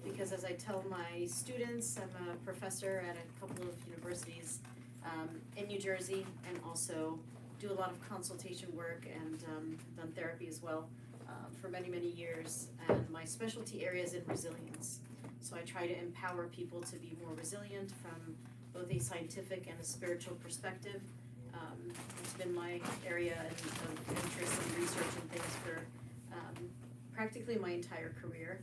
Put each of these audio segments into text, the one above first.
because as I tell my students, I'm a professor at a couple of universities in New Jersey, and also do a lot of consultation work and done therapy as well for many, many years. And my specialty area is in resilience. So I try to empower people to be more resilient from both a scientific and a spiritual perspective. It's been my area of interest and research and things for practically my entire career,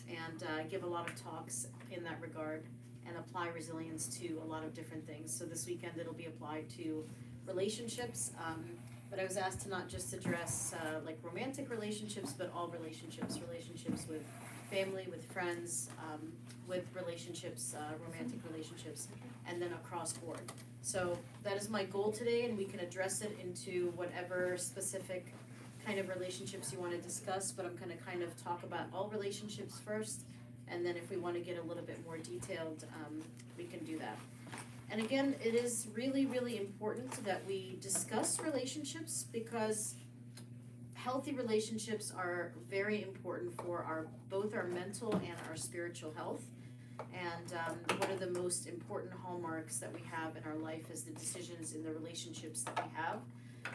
and give a lot of talks in that regard and apply resilience to a lot of different things. So this weekend it'll be applied to relationships, but I was asked to not just address like romantic relationships, but all relationships with family, with friends, with relationships, romantic relationships, and then across board. So that is my goal today, and we can address it into whatever specific kind of relationships you want to discuss, but I'm going to kind of talk about all relationships first, and then if we want to get a little bit more detailed, we can do that. And again, it is really, really important that we discuss relationships, because healthy relationships are very important for both our mental and our spiritual health. And one of the most important hallmarks that we have in our life is the decisions in the relationships that we have.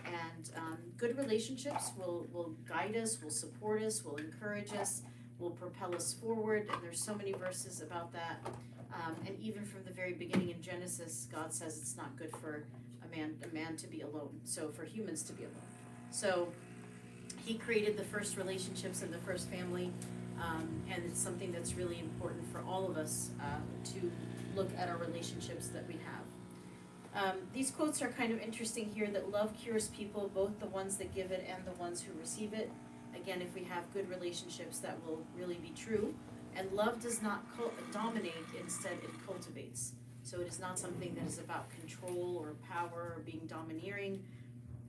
And good relationships will guide us, will support us, will encourage us, will propel us forward. And there's so many verses about that. And even from the very beginning in Genesis, God says it's not good for a man to be alone. So for humans to be alone. So He created the first relationships in the first family. And it's something that's really important for all of us to look at our relationships that we have. These quotes are kind of interesting here, that love cures people, both the ones that give it and the ones who receive it. Again, if we have good relationships, that will really be true. And love does not dominate, instead it cultivates. So it is not something that is about control or power or being domineering.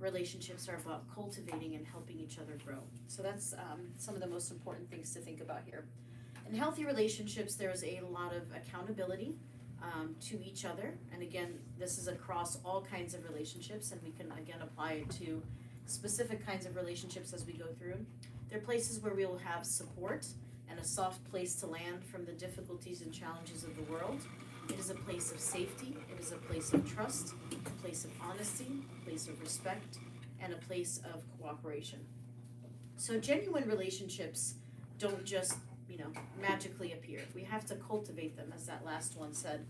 Relationships are about cultivating and helping each other grow. So that's some of the most important things to think about here. In healthy relationships, there's a lot of accountability to each other. And again, this is across all kinds of relationships, and we can again apply it to specific kinds of relationships as we go through. There are places where we will have support and a soft place to land from the difficulties and challenges of the world. It is a place of safety, it is a place of trust, a place of honesty, a place of respect, and a place of cooperation. So genuine relationships don't just, magically appear. We have to cultivate them, as that last one said.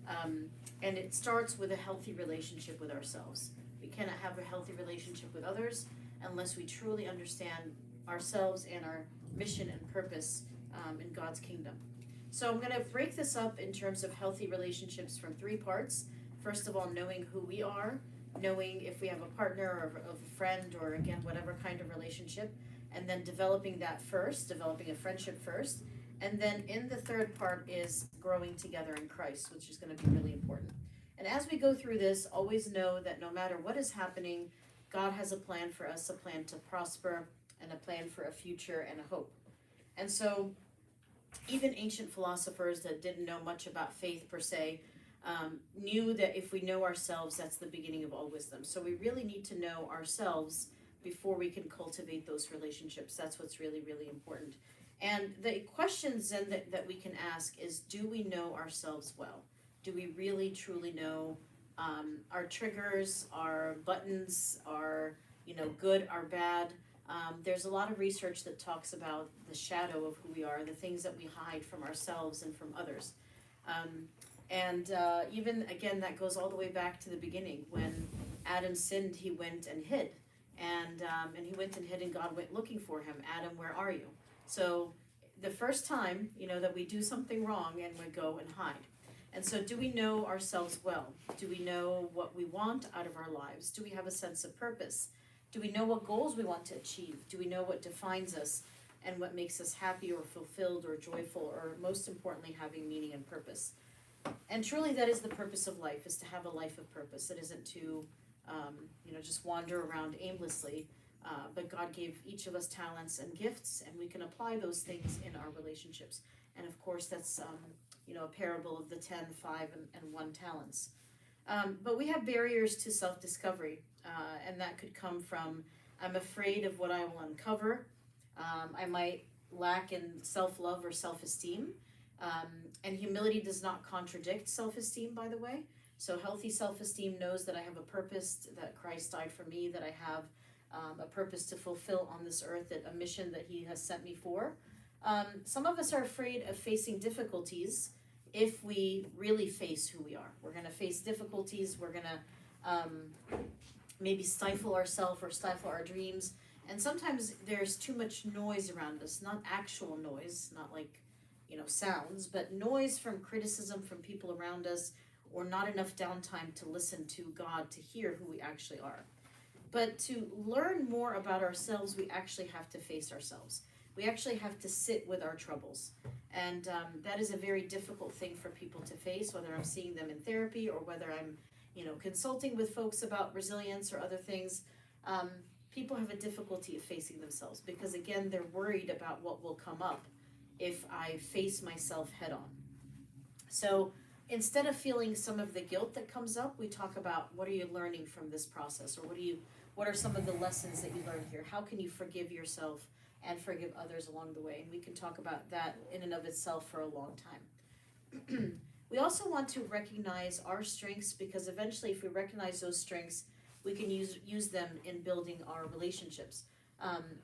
And it starts with a healthy relationship with ourselves. We cannot have a healthy relationship with others unless we truly understand ourselves and our mission and purpose in God's kingdom. So I'm going to break this up in terms of healthy relationships from 3 parts. First of all, knowing who we are, knowing if we have a partner or a friend, or again, whatever kind of relationship, and then developing a friendship first. And then in the third part is growing together in Christ, which is going to be really important. And as we go through this, always know that no matter what is happening, God has a plan for us, a plan to prosper, and a plan for a future and a hope. And so even ancient philosophers that didn't know much about faith per se knew that if we know ourselves, that's the beginning of all wisdom. So we really need to know ourselves before we can cultivate those relationships. That's what's really, really important. And the questions then that we can ask is, do we know ourselves well? Do we really, truly know our triggers, our buttons, our, good, our bad? There's a lot of research that talks about the shadow of who we are, the things that we hide from ourselves and from others. Even, again, that goes all the way back to the beginning. When Adam sinned, he went and hid. And he went and hid, and God went looking for him. Adam, where are you? So the first time, that we do something wrong, and we go and hide. And so do we know ourselves well? Do we know what we want out of our lives? Do we have a sense of purpose? Do we know what goals we want to achieve? Do we know what defines us and what makes us happy or fulfilled or joyful, or most importantly, having meaning and purpose? And truly that is the purpose of life, is to have a life of purpose. It isn't to, just wander around aimlessly, but God gave each of us talents and gifts, and we can apply those things in our relationships. And of course, that's, a parable of the 10, 5, and 1 talents. But we have barriers to self-discovery, and that could come from, I'm afraid of what I will uncover. I might lack in self-love or self-esteem. And humility does not contradict self-esteem, by the way. So healthy self-esteem knows that I have a purpose, that Christ died for me, that I have a purpose to fulfill on this earth, that a mission that he has sent me for. Some of us are afraid of facing difficulties if we really face who we are. We're going to face difficulties. We're going to maybe stifle ourselves or stifle our dreams. And sometimes there's too much noise around us, not actual noise, not like, sounds, but noise from criticism from people around us, or not enough downtime to listen to God, to hear who we actually are. But to learn more about ourselves, we actually have to face ourselves. We actually have to sit with our troubles. And that is a very difficult thing for people to face, whether I'm seeing them in therapy or whether I'm, consulting with folks about resilience or other things. People have a difficulty of facing themselves because, again, they're worried about what will come up if I face myself head on. So instead of feeling some of the guilt that comes up, we talk about what are you learning from this process, or what are some of the lessons that you learned here? How can you forgive yourself and forgive others along the way? And we can talk about that in and of itself for a long time. We also want to recognize our strengths, because eventually if we recognize those strengths, we can use them in building our relationships.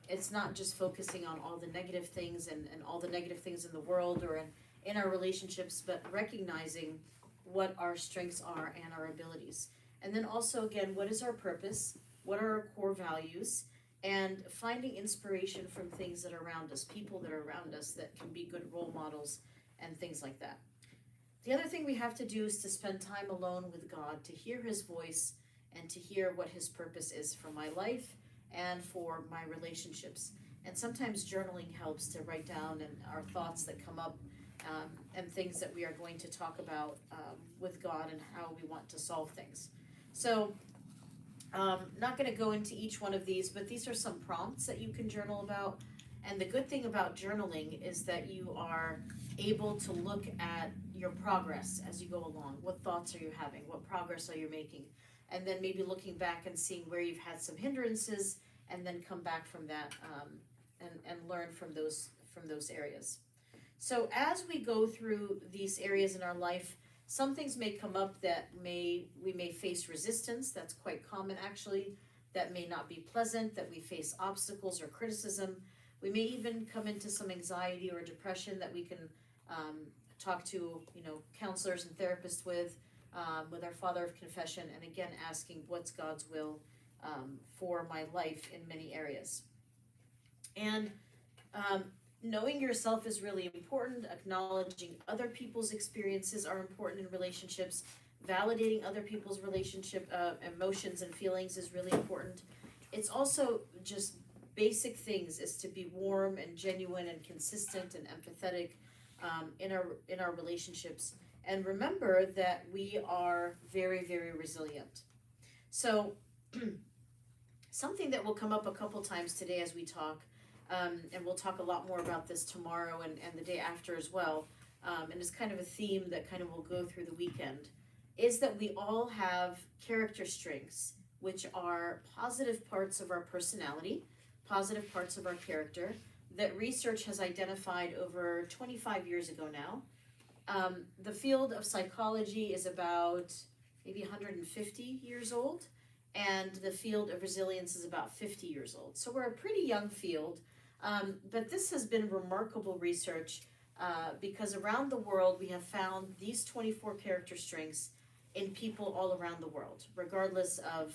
It's not just focusing on all the negative things and all the negative things in the world or in our relationships, but recognizing what our strengths are and our abilities. And then also, again, what is our purpose? What are our core values? And finding inspiration from things that are around us, people that are around us that can be good role models and things like that. The other thing we have to do is to spend time alone with God, to hear his voice and to hear what his purpose is for my life and for my relationships. And sometimes journaling helps to write down our thoughts that come up and things that we are going to talk about with God and how we want to solve things. So not going to go into each one of these, but these are some prompts that you can journal about. And the good thing about journaling is that you are able to look at your progress as you go along. What thoughts are you having? What progress are you making? And then maybe looking back and seeing where you've had some hindrances, and then come back from that and learn from those areas. So as we go through these areas in our life, some things may come up that we may face resistance. That's quite common, actually. That may not be pleasant, that we face obstacles or criticism. We may even come into some anxiety or depression that we can talk to, counselors and therapists with our Father of Confession, and again, asking what's God's will for my life in many areas. And knowing yourself is really important. Acknowledging other people's experiences are important in relationships. Validating other people's relationship emotions and feelings is really important. It's also just basic things, is to be warm and genuine and consistent and empathetic in our relationships. And remember that we are very, very resilient. So something that will come up a couple times today as we talk, and we'll talk a lot more about this tomorrow and the day after as well, and it's kind of a theme that kind of will go through the weekend, is that we all have character strengths, which are positive parts of our personality, positive parts of our character, that research has identified over 25 years ago now. The field of psychology is about maybe 150 years old, and the field of resilience is about 50 years old. So we're a pretty young field, but this has been remarkable research because around the world we have found these 24 character strengths in people all around the world, regardless of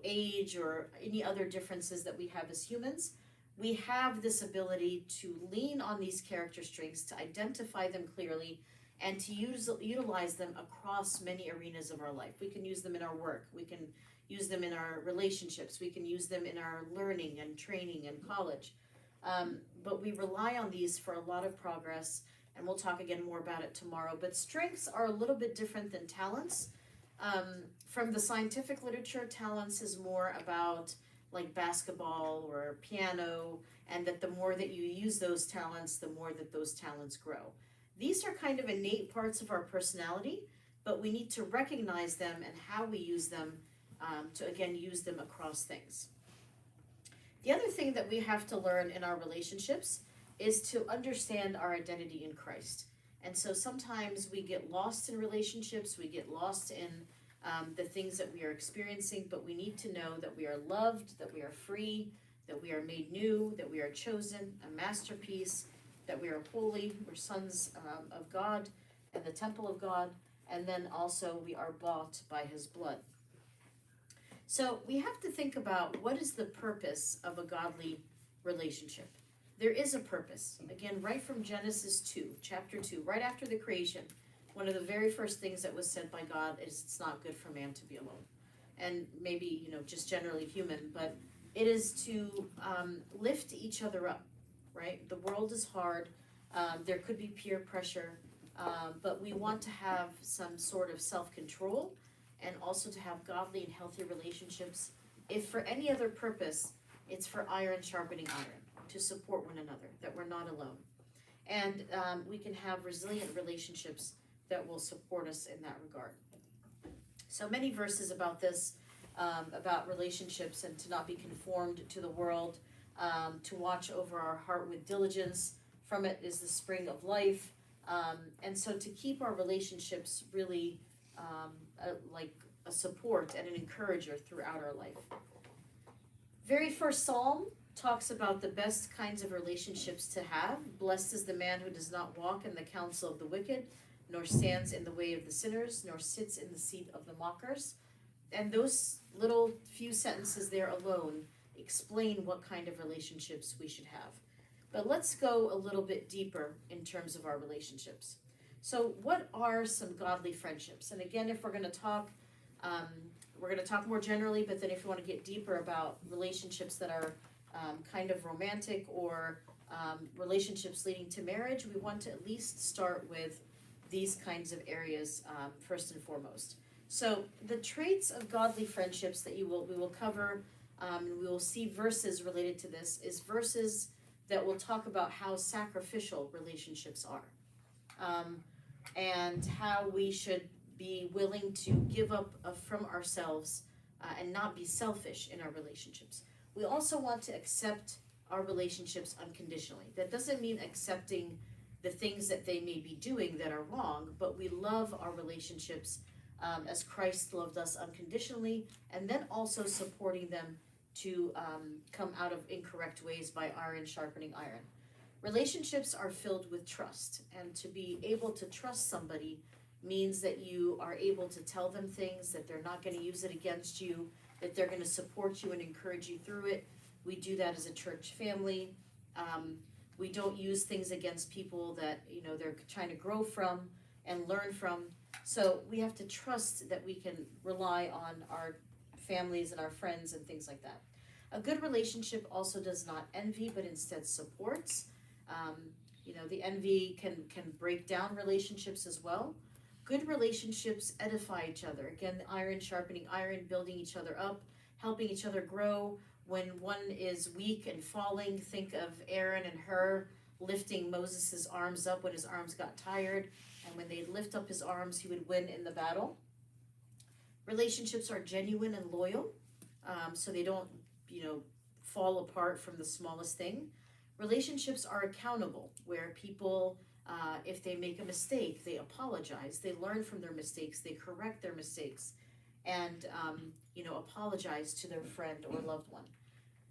age or any other differences that we have as humans. We have this ability to lean on these character strengths, to identify them clearly, and to utilize them across many arenas of our life. We can use them in our work. We can use them in our relationships. We can use them in our learning and training and college. But we rely on these for a lot of progress, and we'll talk again more about it tomorrow. But strengths are a little bit different than talents. From the scientific literature, talents is more about like basketball or piano, and that the more that you use those talents, the more that those talents grow. These are kind of innate parts of our personality, but we need to recognize them and how we use them to, again, use them across things. The other thing that we have to learn in our relationships is to understand our identity in Christ. And so sometimes we get lost in relationships, we get lost in the things that we are experiencing, but we need to know that we are loved, that we are free, that we are made new, that we are chosen, a masterpiece, that we are holy, we're sons of God and the temple of God, and then also we are bought by his blood. So we have to think about what is the purpose of a godly relationship. There is a purpose. Again, right from Genesis 2, chapter 2, right after the creation, one of the very first things that was said by God is it's not good for man to be alone. And maybe, just generally human, but it is to lift each other up, right? The world is hard. There could be peer pressure, but we want to have some sort of self-control and also to have godly and healthy relationships. If for any other purpose, it's for iron sharpening iron, to support one another, that we're not alone. And we can have resilient relationships that will support us in that regard. So many verses about this, about relationships and to not be conformed to the world, to watch over our heart with diligence. From it is the spring of life. And so to keep our relationships really like a support and an encourager throughout our life. Very first Psalm talks about the best kinds of relationships to have. Blessed is the man who does not walk in the counsel of the wicked, nor stands in the way of the sinners, nor sits in the seat of the mockers. And those little few sentences there alone explain what kind of relationships we should have. But let's go a little bit deeper in terms of our relationships. So what are some godly friendships? And again, if we're going to talk more generally, but then if you want to get deeper about relationships that are kind of romantic or relationships leading to marriage, we want to at least start with these kinds of areas first and foremost. So the traits of godly friendships that we will cover, and we will see verses related to this, is verses that will talk about how sacrificial relationships are, and how we should be willing to give up from ourselves and not be selfish in our relationships. We also want to accept our relationships unconditionally. That doesn't mean accepting the things that they may be doing that are wrong, but we love our relationships as Christ loved us unconditionally, and then also supporting them to come out of incorrect ways by iron sharpening iron. Relationships are filled with trust, and to be able to trust somebody means that you are able to tell them things, that they're not going to use it against you, that they're going to support you and encourage you through it. We do that as a church family. We don't use things against people that they're trying to grow from and learn from. So we have to trust that we can rely on our families and our friends and things like that. A good relationship also does not envy, but instead supports. The envy can break down relationships as well. Good relationships edify each other. Again, iron sharpening iron, building each other up, helping each other grow. When one is weak and falling, think of Aaron and Hur lifting Moses' arms up when his arms got tired. And when they'd lift up his arms, he would win in the battle. Relationships are genuine and loyal, so they don't, fall apart from the smallest thing. Relationships are accountable, where people, if they make a mistake, they apologize, they learn from their mistakes, they correct their mistakes, and, apologize to their friend or loved one.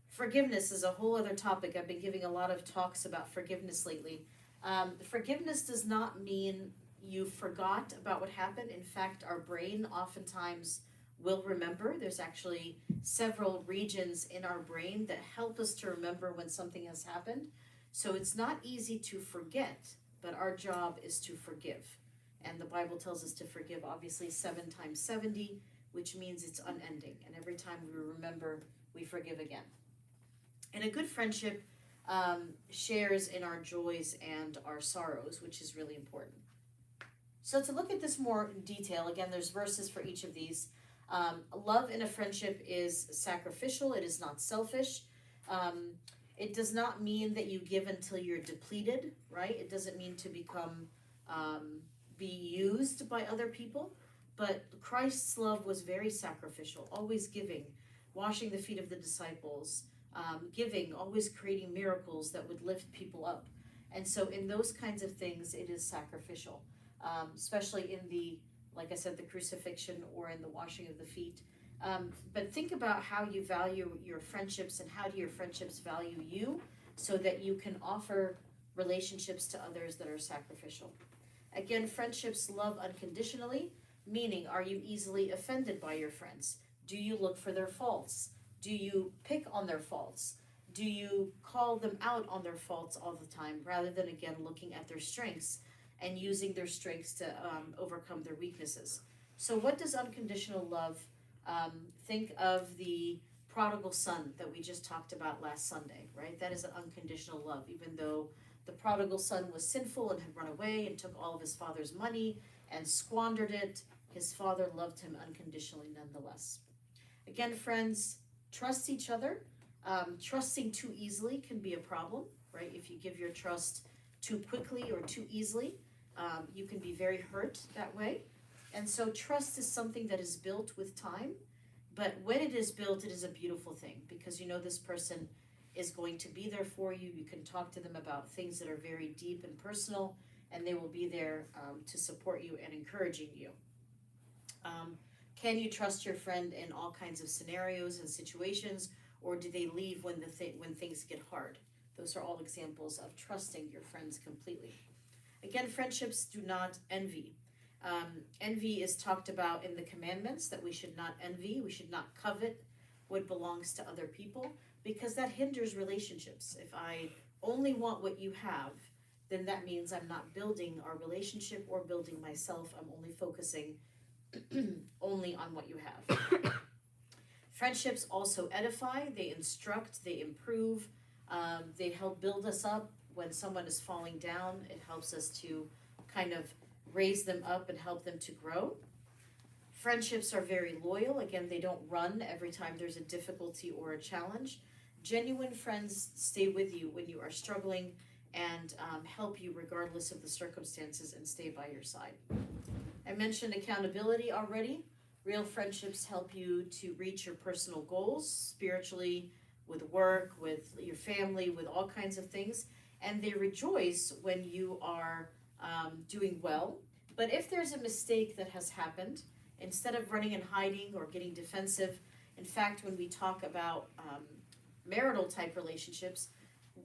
Forgiveness is a whole other topic. I've been giving a lot of talks about forgiveness lately. Forgiveness does not mean you forgot about what happened. In fact, our brain oftentimes will remember. There's actually several regions in our brain that help us to remember when something has happened. So it's not easy to forget, but our job is to forgive. And the Bible tells us to forgive, obviously, 7 times 70, which means it's unending. And every time we remember, we forgive again. And a good friendship shares in our joys and our sorrows, which is really important. So to look at this more in detail, again, there's verses for each of these. Love in a friendship is sacrificial. It is not selfish. It does not mean that you give until you're depleted, right? It doesn't mean to be used by other people. But Christ's love was very sacrificial, always giving, washing the feet of the disciples, giving, always creating miracles that would lift people up. And so in those kinds of things, it is sacrificial, especially in the, like I said, the crucifixion or in the washing of the feet. But think about how you value your friendships and how do your friendships value you so that you can offer relationships to others that are sacrificial. Again, friendships love unconditionally, meaning are you easily offended by your friends? Do you look for their faults? Do you pick on their faults? Do you call them out on their faults all the time rather than, again, looking at their strengths and using their strengths to overcome their weaknesses? So what does unconditional love, think of the prodigal son that we just talked about last Sunday, right? That is an unconditional love, even though the prodigal son was sinful and had run away and took all of his father's money and squandered it. His father loved him unconditionally nonetheless. Again, friends, trust each other. Trusting too easily can be a problem, right? If you give your trust too quickly or too easily, you can be very hurt that way. And so trust is something that is built with time, but when it is built, it is a beautiful thing because you know this person is going to be there for you. You can talk to them about things that are very deep and personal, and they will be there to support you and encouraging you. Can you trust your friend in all kinds of scenarios and situations, or do they leave when when things get hard? Those are all examples of trusting your friends completely. Again, friendships do not envy. Envy is talked about in the commandments that we should not envy, we should not covet what belongs to other people because that hinders relationships. If I only want what you have, then that means I'm not building our relationship or building myself. I'm only focusing only on what you have. Friendships also edify, they instruct, they improve, they help build us up when someone is falling down. It helps us to kind of raise them up and help them to grow. Friendships are very loyal. Again, they don't run every time there's a difficulty or a challenge. Genuine friends stay with you when you are struggling and help you regardless of the circumstances and stay by your side. I mentioned accountability already. Real friendships help you to reach your personal goals spiritually, with work, with your family, with all kinds of things. And they rejoice when you are doing well. But if there's a mistake that has happened, instead of running and hiding or getting defensive, in fact, when we talk about marital type relationships,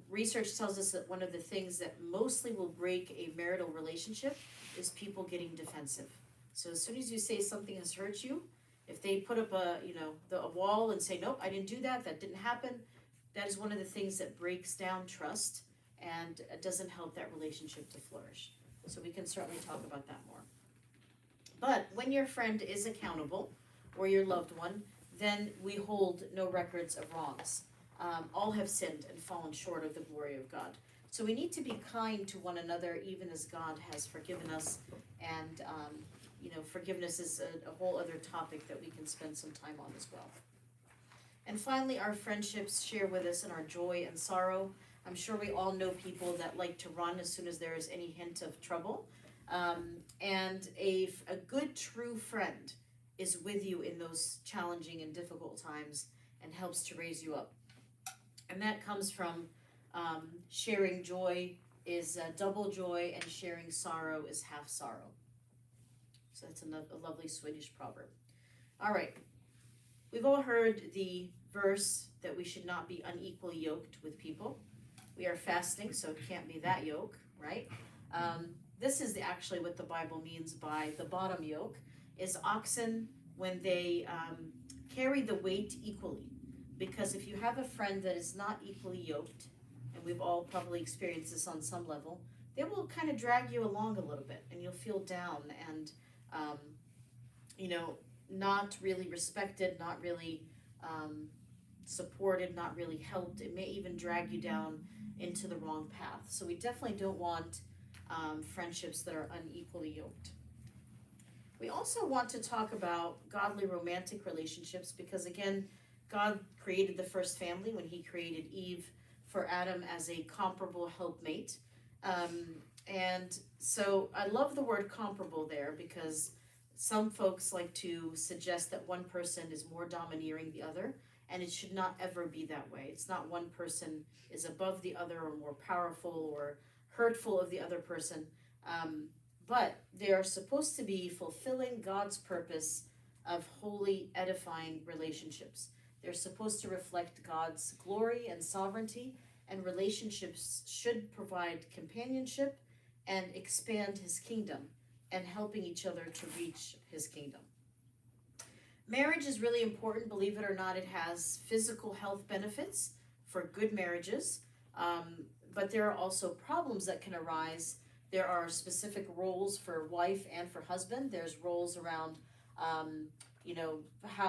research tells us that one of the things that mostly will break a marital relationship is people getting defensive. So as soon as you say something has hurt you, if they put up a wall and say, nope, I didn't do that, that didn't happen, that is one of the things that breaks down trust and doesn't help that relationship to flourish. So we can certainly talk about that more. But when your friend is accountable, or your loved one, then we hold no records of wrongs. All have sinned and fallen short of the glory of God. So we need to be kind to one another, even as God has forgiven us. And forgiveness is a whole other topic that we can spend some time on as well. And finally, our friendships share with us in our joy and sorrow. I'm sure we all know people that like to run as soon as there is any hint of trouble. And a good, true friend is with you in those challenging and difficult times and helps to raise you up. And that comes from sharing joy is double joy, and sharing sorrow is half sorrow. So that's a lovely Swedish proverb. All right. We've all heard the verse that we should not be unequally yoked with people. We are fasting, so it can't be that yoke, right? This is actually what the Bible means by the bottom yoke, is oxen when they carry the weight equally. Because if you have a friend that is not equally yoked, and we've all probably experienced this on some level, they will kind of drag you along a little bit, and you'll feel down and, not really respected, not really supported, not really helped. It may even drag you down into the wrong path. So we definitely don't want friendships that are unequally yoked. We also want to talk about godly romantic relationships because, again, God created the first family when he created Eve for Adam as a comparable helpmate. And so I love the word comparable there because some folks like to suggest that one person is more domineering the other, and it should not ever be that way. It's not one person is above the other or more powerful or hurtful of the other person. But they are supposed to be fulfilling God's purpose of holy, edifying relationships. They're supposed to reflect God's glory and sovereignty, and relationships should provide companionship and expand his kingdom and helping each other to reach his kingdom. Marriage is really important. Believe it or not, it has physical health benefits for good marriages, but there are also problems that can arise. There are specific roles for wife and for husband. There's roles around,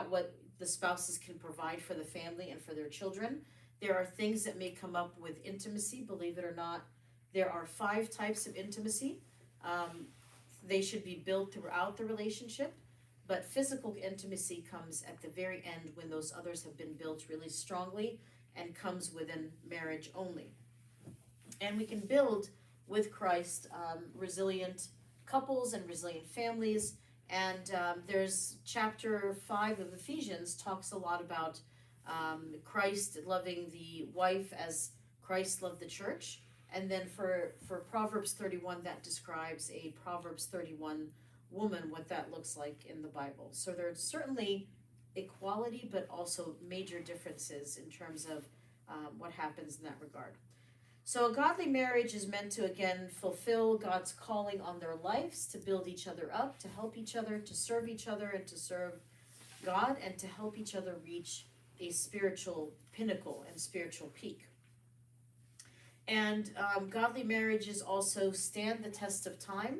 what the spouses can provide for the family and for their children. There are things that may come up with intimacy. Believe it or not, there are 5 types of intimacy. They should be built throughout the relationship, but physical intimacy comes at the very end when those others have been built really strongly and comes within marriage only. And we can build with Christ resilient couples and resilient families. And there's chapter 5 of Ephesians talks a lot about Christ loving the wife as Christ loved the church. And then for Proverbs 31, that describes a Proverbs 31 woman, what that looks like in the Bible. So there's certainly equality, but also major differences in terms of what happens in that regard. So a godly marriage is meant to, again, fulfill God's calling on their lives, to build each other up, to help each other, to serve each other, and to serve God, and to help each other reach a spiritual pinnacle and spiritual peak. And godly marriages also stand the test of time.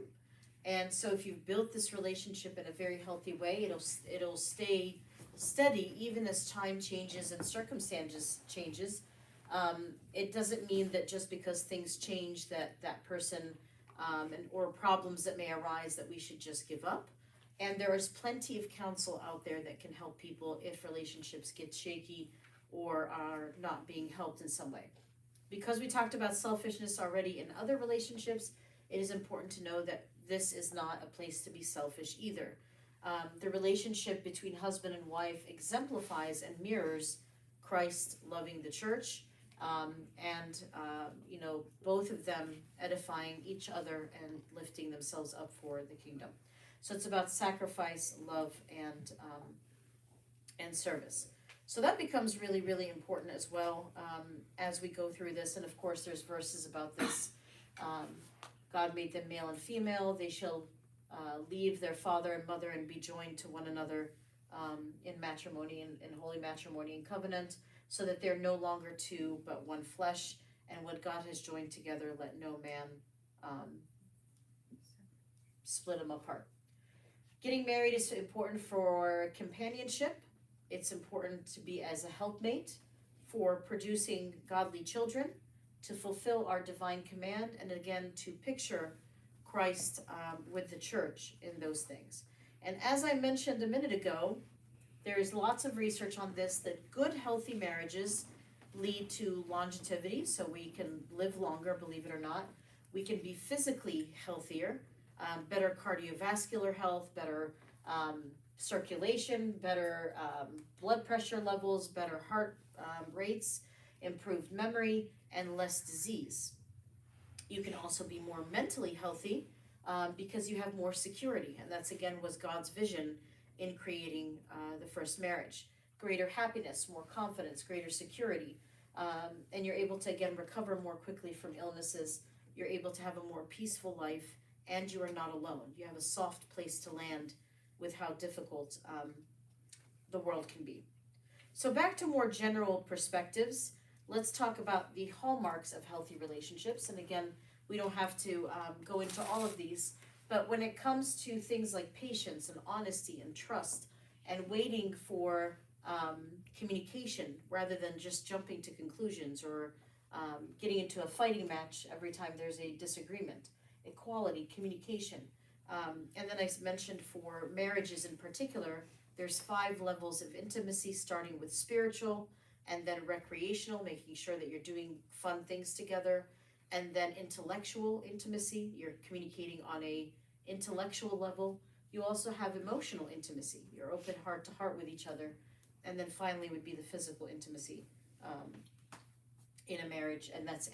And so if you've built this relationship in a very healthy way, it'll stay steady even as time changes and circumstances changes. It doesn't mean that just because things change that person or problems that may arise that we should just give up. And there is plenty of counsel out there that can help people if relationships get shaky or are not being helped in some way. Because we talked about selfishness already in other relationships, it is important to know that this is not a place to be selfish either. The relationship between husband and wife exemplifies and mirrors Christ loving the church, and both of them edifying each other and lifting themselves up for the kingdom. So it's about sacrifice, love, and service. So that becomes really, really important as well as we go through this. And of course, there's verses about this. God made them male and female. They shall leave their father and mother and be joined to one another in matrimony, in holy matrimony and covenant, so that they're no longer two, but one flesh. And what God has joined together, let no man split them apart. Getting married is important for companionship. It's important to be as a helpmate for producing godly children, to fulfill our divine command, and again, to picture Christ with the church in those things. And as I mentioned a minute ago, there is lots of research on this, that good, healthy marriages lead to longevity, so we can live longer, believe it or not. We can be physically healthier, better cardiovascular health, better circulation, better blood pressure levels, better heart rates, improved memory, and less disease. You can also be more mentally healthy because you have more security, and that's again was God's vision in creating the first marriage. Greater happiness, more confidence, greater security, and you're able to again recover more quickly from illnesses. You're able to have a more peaceful life, and you are not alone. You have a soft place to land with how difficult the world can be. So back to more general perspectives, let's talk about the hallmarks of healthy relationships. And again, we don't have to go into all of these, but when it comes to things like patience and honesty and trust and waiting for communication rather than just jumping to conclusions or getting into a fighting match every time there's a disagreement, equality, communication. And then I mentioned for marriages in particular, there's 5 levels of intimacy, starting with spiritual, and then recreational, making sure that you're doing fun things together, and then intellectual intimacy, you're communicating on a intellectual level. You also have emotional intimacy, you're open heart to heart with each other, and then finally would be the physical intimacy in a marriage, and that's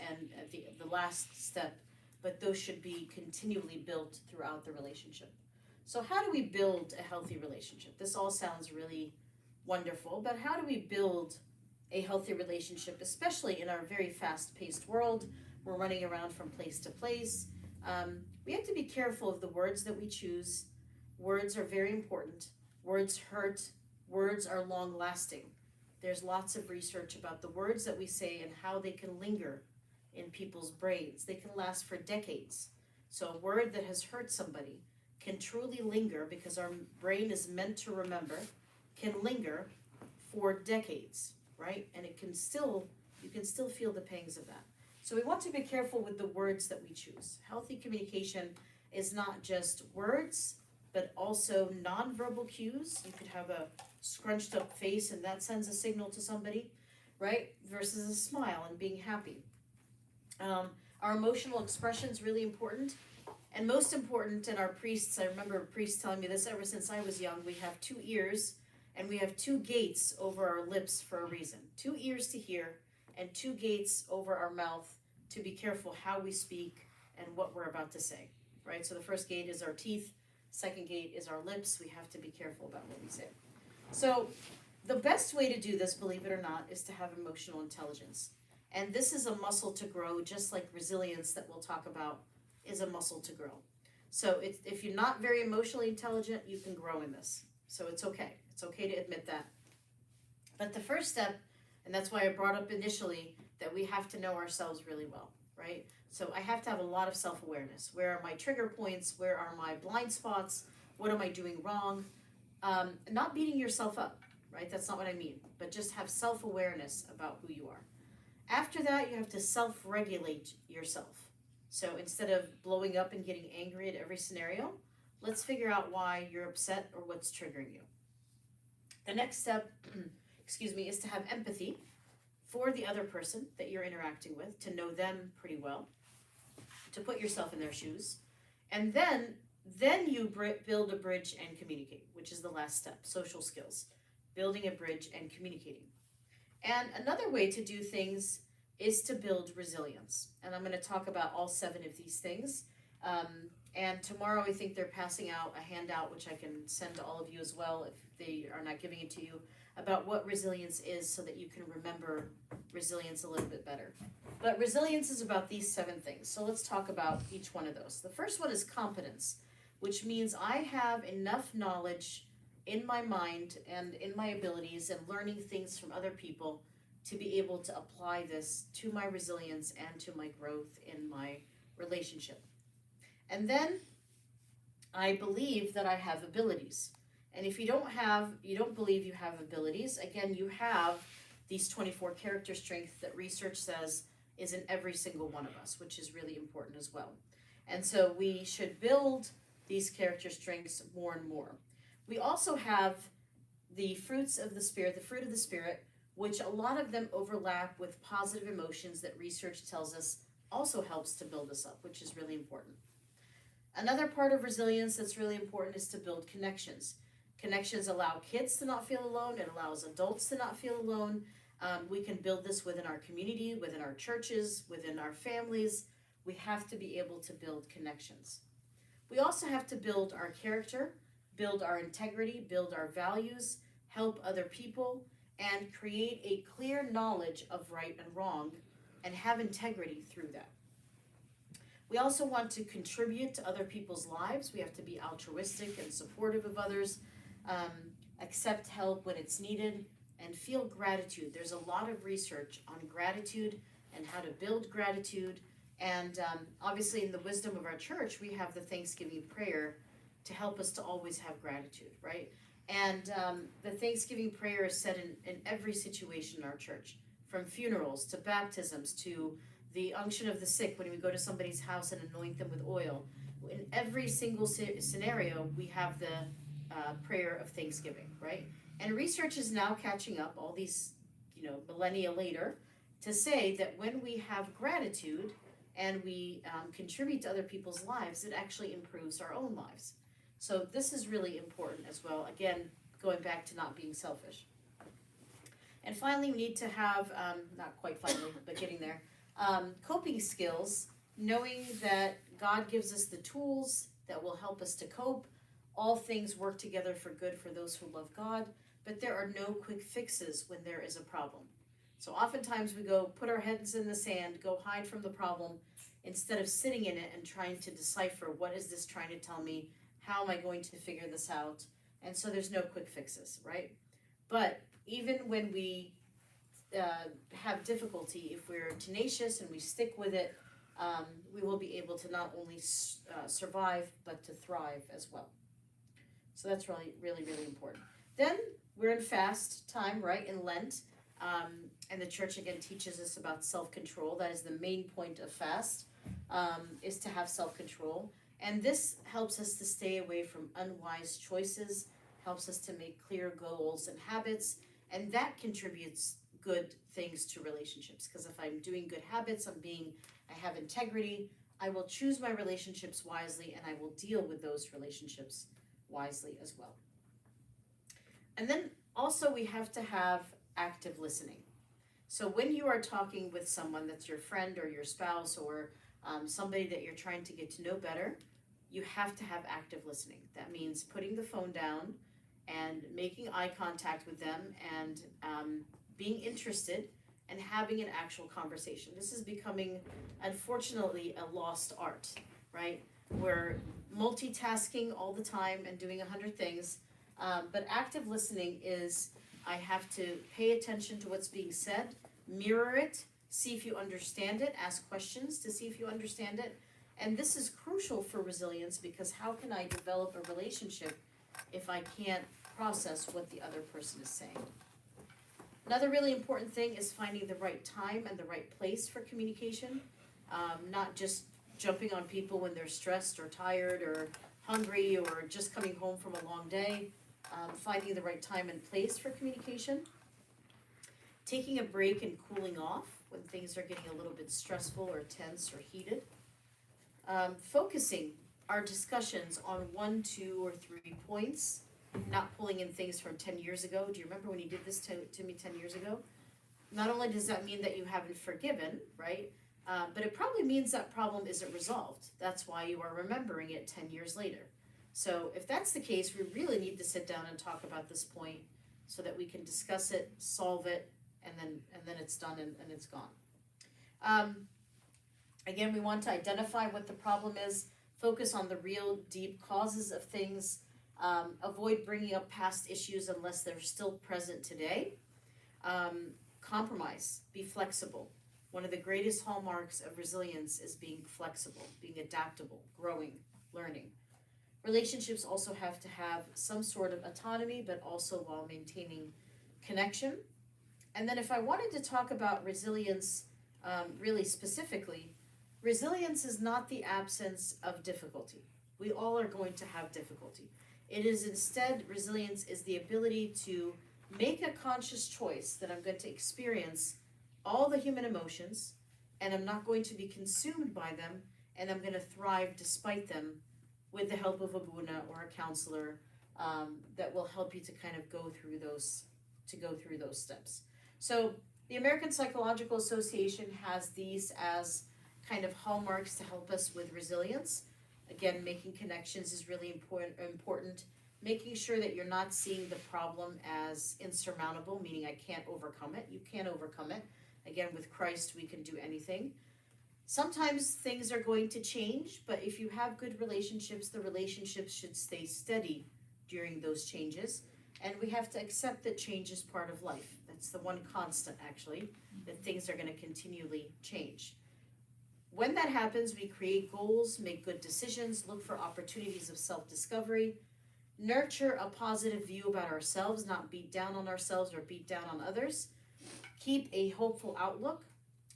the last step but those should be continually built throughout the relationship. So how do we build a healthy relationship? This all sounds really wonderful, but how do we build a healthy relationship, especially in our very fast-paced world? We're running around from place to place. We have to be careful of the words that we choose. Words are very important. Words hurt. Words are long-lasting. There's lots of research about the words that we say and how they can linger in people's brains. They can last for decades. So a word that has hurt somebody can truly linger, because our brain is meant to remember, can linger for decades, right? And you can still feel the pangs of that. So we want to be careful with the words that we choose. Healthy communication is not just words, but also nonverbal cues. You could have a scrunched up face and that sends a signal to somebody, right? Versus a smile and being happy. Our emotional expression is really important. And most important, in our priests, I remember priests telling me this ever since I was young, we have 2 ears and we have 2 gates over our lips for a reason. 2 ears to hear and 2 gates over our mouth to be careful how we speak and what we're about to say, right? So the first gate is our teeth, second gate is our lips. We have to be careful about what we say. So the best way to do this, believe it or not, is to have emotional intelligence. And this is a muscle to grow, just like resilience that we'll talk about is a muscle to grow. So if you're not very emotionally intelligent, you can grow in this. So it's okay. It's okay to admit that. But the first step, and that's why I brought up initially that we have to know ourselves really well, right? So I have to have a lot of self-awareness. Where are my trigger points? Where are my blind spots? What am I doing wrong? Not beating yourself up, right? That's not what I mean. But just have self-awareness about who you are. After that, you have to self-regulate yourself. So instead of blowing up and getting angry at every scenario, let's figure out why you're upset or what's triggering you. The next step, is to have empathy for the other person that you're interacting with, to know them pretty well, to put yourself in their shoes. And then you build a bridge and communicate, which is the last step, social skills, building a bridge and communicating. And another way to do things is to build resilience. And I'm going to talk about all 7 of these things. And tomorrow I think they're passing out a handout, which I can send to all of you as well if they are not giving it to you, about what resilience is so that you can remember resilience a little bit better. But resilience is about these 7 things. So let's talk about each one of those. The first one is competence, which means I have enough knowledge in my mind and in my abilities and learning things from other people to be able to apply this to my resilience and to my growth in my relationship. And then I believe that I have abilities. And if you don't believe you have abilities, again, you have these 24 character strengths that research says is in every single one of us, which is really important as well. And so we should build these character strengths more and more. We also have the fruits of the Spirit, the fruit of the Spirit, which a lot of them overlap with positive emotions that research tells us also helps to build us up, which is really important. Another part of resilience that's really important is to build connections. Connections allow kids to not feel alone. It allows adults to not feel alone. We can build this within our community, within our churches, within our families. We have to be able to build connections. We also have to build our character, build our integrity, build our values, help other people, and create a clear knowledge of right and wrong, and have integrity through that. We also want to contribute to other people's lives. We have to be altruistic and supportive of others, accept help when it's needed, and feel gratitude. There's a lot of research on gratitude and how to build gratitude. And obviously in the wisdom of our church, we have the Thanksgiving prayer to help us to always have gratitude, right? And the Thanksgiving prayer is said in every situation in our church, from funerals to baptisms to the unction of the sick when we go to somebody's house and anoint them with oil. In every single scenario, we have the prayer of Thanksgiving, right? And research is now catching up, all these, millennia later, to say that when we have gratitude and we contribute to other people's lives, it actually improves our own lives. So this is really important as well. Again, going back to not being selfish. And finally, we need to have, not quite finally, but getting there, coping skills, knowing that God gives us the tools that will help us to cope. All things work together for good for those who love God, but there are no quick fixes when there is a problem. So oftentimes we go put our heads in the sand, go hide from the problem, instead of sitting in it and trying to decipher, what is this trying to tell me? How am I going to figure this out? And so there's no quick fixes, right? But even when we have difficulty, if we're tenacious and we stick with it, we will be able to not only survive, but to thrive as well. So that's really, really, really important. Then we're in fast time, right, in Lent. And the church again teaches us about self-control. That is the main point of fast, is to have self-control. And this helps us to stay away from unwise choices, helps us to make clear goals and habits, and that contributes good things to relationships. Because if I'm doing good habits, I have integrity, I will choose my relationships wisely, and I will deal with those relationships wisely as well. And then also we have to have active listening. So when you are talking with someone that's your friend or your spouse or somebody that you're trying to get to know better, you have to have active listening. That means putting the phone down and making eye contact with them and being interested and having an actual conversation. This is becoming, unfortunately, a lost art, right? We're multitasking all the time and doing 100 things, but active listening is, I have to pay attention to what's being said, mirror it, see if you understand it, ask questions to see if you understand it. And this is crucial for resilience, because how can I develop a relationship if I can't process what the other person is saying? Another really important thing is finding the right time and the right place for communication, not just jumping on people when they're stressed or tired or hungry or just coming home from a long day. Finding the right time and place for communication. Taking a break and cooling off when things are getting a little bit stressful or tense or heated. Focusing our discussions on 1, 2, or 3 points, not pulling in things from 10 years ago. Do you remember when you did this to me 10 years ago? Not only does that mean that you haven't forgiven, right? But it probably means that problem isn't resolved. That's why you are remembering it 10 years later. So if that's the case, we really need to sit down and talk about this point so that we can discuss it, solve it, and then it's done and it's gone. Again, we want to identify what the problem is, focus on the real deep causes of things, avoid bringing up past issues unless they're still present today. Compromise, be flexible. One of the greatest hallmarks of resilience is being flexible, being adaptable, growing, learning. Relationships also have to have some sort of autonomy, but also while maintaining connection. And then if I wanted to talk about resilience really specifically, resilience is not the absence of difficulty. We all are going to have difficulty. It is instead, resilience is the ability to make a conscious choice that I'm going to experience all the human emotions, and I'm not going to be consumed by them, and I'm going to thrive despite them, with the help of a Buna or a counselor that will help you to kind of go through those steps. So the American Psychological Association has these as kind of hallmarks to help us with resilience. Again, making connections is really important. Making sure that you're not seeing the problem as insurmountable, meaning I can't overcome it. You can overcome it. Again, with Christ, we can do anything. Sometimes things are going to change, but if you have good relationships, the relationships should stay steady during those changes. And we have to accept that change is part of life. That's the one constant, actually, that things are going to continually change. When that happens, we create goals, make good decisions, look for opportunities of self-discovery, nurture a positive view about ourselves, not beat down on ourselves or beat down on others, keep a hopeful outlook,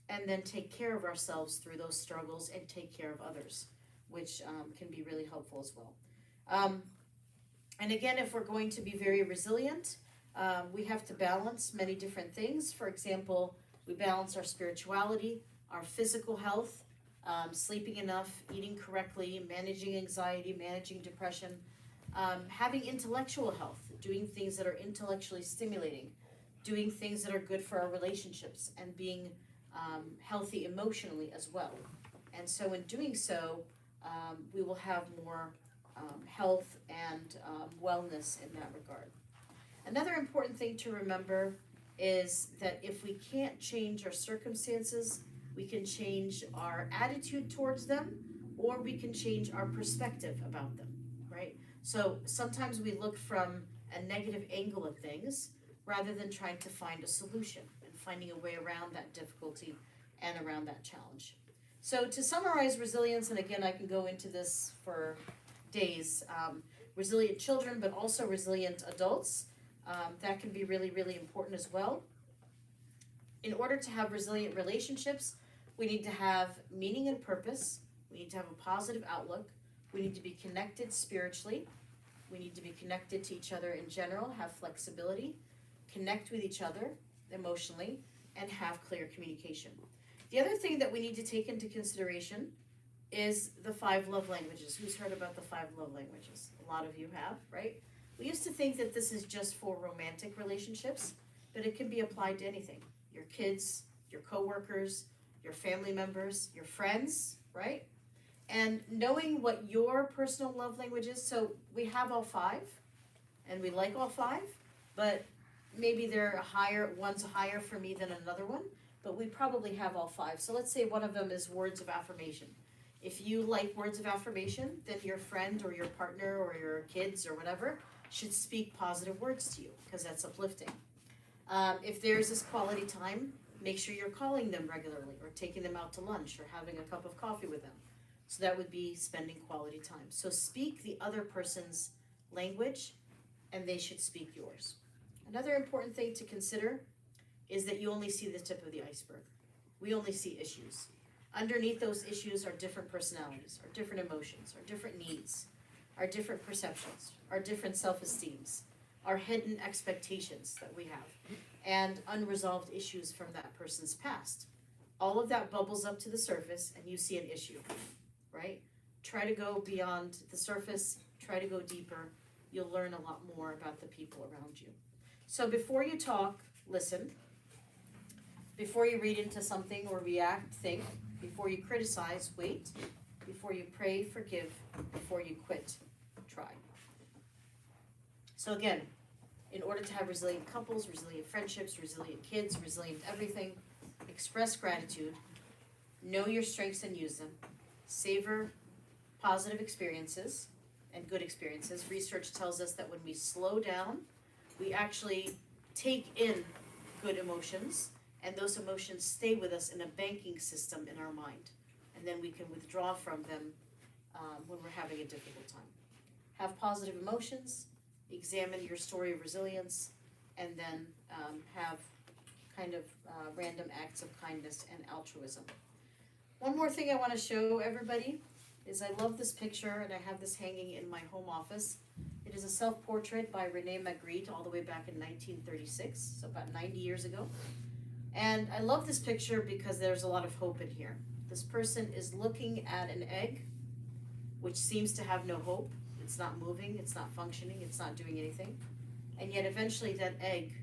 and then take care of ourselves through those struggles and take care of others, which can be really helpful as well. And again, if we're going to be very resilient, we have to balance many different things. For example, we balance our spirituality, our physical health, sleeping enough, eating correctly, managing anxiety, managing depression, having intellectual health, doing things that are intellectually stimulating, doing things that are good for our relationships, and being healthy emotionally as well. And so in doing so, we will have more health and wellness in that regard. Another important thing to remember is that if we can't change our circumstances, we can change our attitude towards them, or we can change our perspective about them, right? So sometimes we look from a negative angle at things rather than trying to find a solution and finding a way around that difficulty and around that challenge. So to summarize resilience, and again, I can go into this for days, resilient children, but also resilient adults, that can be really, really important as well. In order to have resilient relationships, we need to have meaning and purpose. We need to have a positive outlook. We need to be connected spiritually. We need to be connected to each other in general, have flexibility, connect with each other emotionally, and have clear communication. The other thing that we need to take into consideration is the 5 love languages. Who's heard about the 5 love languages? A lot of you have, right? We used to think that this is just for romantic relationships, but it can be applied to anything. Your kids, your coworkers, your family members, your friends, right? And knowing what your personal love language is, so we have all 5, and we like all 5, but maybe they're higher, one's higher for me than another one, but we probably have all 5. So let's say one of them is words of affirmation. If you like words of affirmation, then your friend or your partner or your kids or whatever should speak positive words to you, because that's uplifting. If there's this quality time, make sure you're calling them regularly or taking them out to lunch or having a cup of coffee with them. So that would be spending quality time. So speak the other person's language, and they should speak yours. Another important thing to consider is that you only see the tip of the iceberg. We only see issues. Underneath those issues are different personalities, are different emotions, are different needs, are different perceptions, are different self-esteems, are hidden expectations that we have, and unresolved issues from that person's past. All of that bubbles up to the surface and you see an issue, right? Try to go beyond the surface, try to go deeper. You'll learn a lot more about the people around you. So before you talk, listen. Before you read into something or react, think. Before you criticize, wait. Before you pray, forgive. Before you quit, try. So again, in order to have resilient couples, resilient friendships, resilient kids, resilient everything, express gratitude, know your strengths and use them, savor positive experiences and good experiences. Research tells us that when we slow down, we actually take in good emotions, and those emotions stay with us in a banking system in our mind. And then we can withdraw from them when we're having a difficult time. Have positive emotions, examine your story of resilience, and then have kind of random acts of kindness and altruism. One more thing I want to show everybody is I love this picture, and I have this hanging in my home office. It is a self-portrait by Rene Magritte all the way back in 1936, so about 90 years ago. And I love this picture because there's a lot of hope in here. This person is looking at an egg, which seems to have no hope. It's not moving, it's not functioning, it's not doing anything. And yet eventually that egg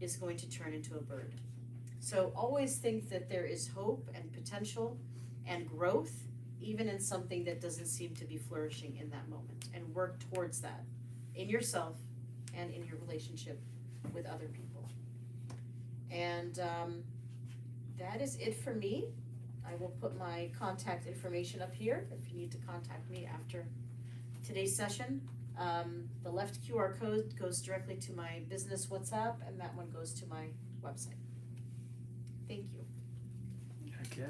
is going to turn into a bird. So always think that there is hope and potential and growth, even in something that doesn't seem to be flourishing in that moment, and work towards that in yourself and in your relationship with other people. And that is it for me. I will put my contact information up here if you need to contact me after today's session. The left QR code goes directly to my business WhatsApp, and that one goes to my website. Thank you. Heck yeah.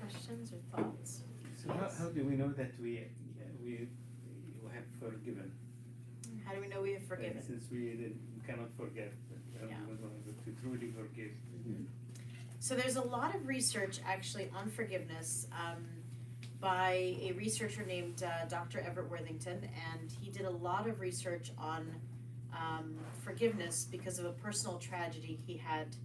Questions or thoughts? So how do we know that we have forgiven? How do we know we have forgiven? Since we cannot forget, we Yeah. don't know to truly forgive. Mm-hmm. So there's a lot of research actually on forgiveness by a researcher named Dr. Everett Worthington, and he did a lot of research on forgiveness because of a personal tragedy he had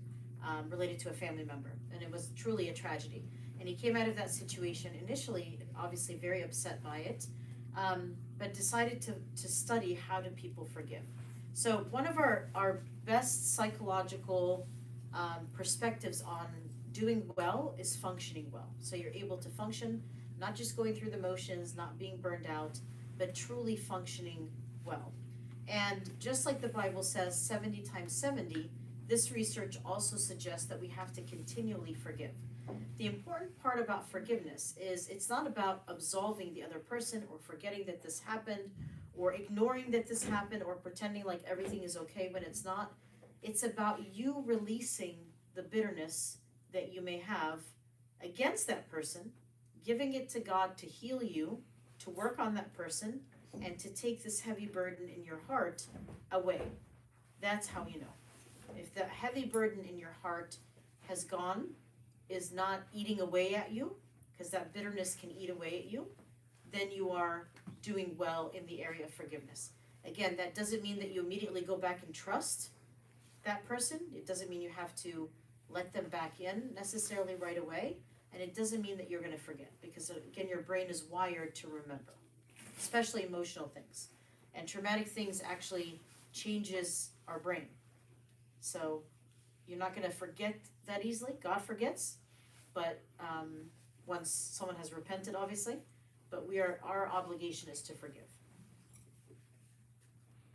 related to a family member, and it was truly a tragedy. And he came out of that situation initially, obviously very upset by it, but decided to study how do people forgive. So one of our best psychological perspectives on doing well is functioning well. So you're able to function, not just going through the motions, not being burned out, but truly functioning well. And just like the Bible says 70 times 70, this research also suggests that we have to continually forgive. The important part about forgiveness is it's not about absolving the other person or forgetting that this happened or ignoring that this happened or pretending like everything is okay when it's not. It's about you releasing the bitterness that you may have against that person, giving it to God to heal you, to work on that person, and to take this heavy burden in your heart away. That's how you know. If the heavy burden in your heart has gone, is not eating away at you, because that bitterness can eat away at you, then you are doing well in the area of forgiveness. Again, that doesn't mean that you immediately go back and trust that person. It doesn't mean you have to let them back in necessarily right away. And it doesn't mean that you're going to forget, because again, your brain is wired to remember, especially emotional things. And traumatic things actually changes our brain. So you're not going to forget that easily. God forgets, but once someone has repented, obviously. But our obligation is to forgive.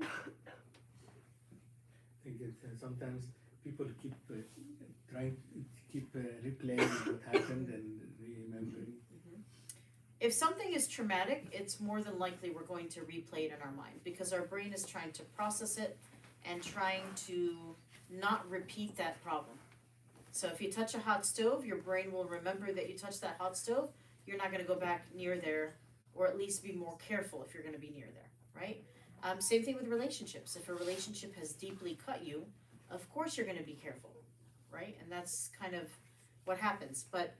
I think sometimes people keep trying to keep replaying what happened and remembering. If something is traumatic, it's more than likely we're going to replay it in our mind, because our brain is trying to process it and trying to not repeat that problem. So if you touch a hot stove, your brain will remember that you touched that hot stove. You're not going to go back near there, or at least be more careful if you're going to be near there, right? Same thing with relationships. If a relationship has deeply cut you, of course you're going to be careful, right? And that's kind of what happens. But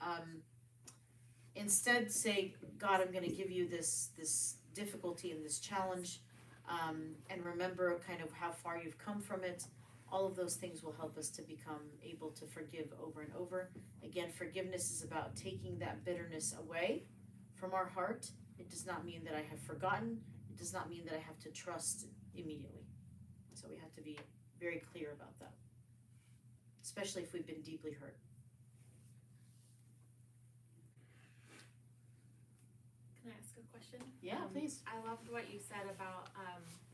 instead say, God, I'm going to give you this difficulty and this challenge, and remember kind of how far you've come from it. All of those things will help us to become able to forgive over and over. Again, forgiveness is about taking that bitterness away from our heart. It does not mean that I have forgotten. It does not mean that I have to trust immediately. So we have to be very clear about that, especially if we've been deeply hurt. Can I ask a question? Yeah, please. I loved what you said about,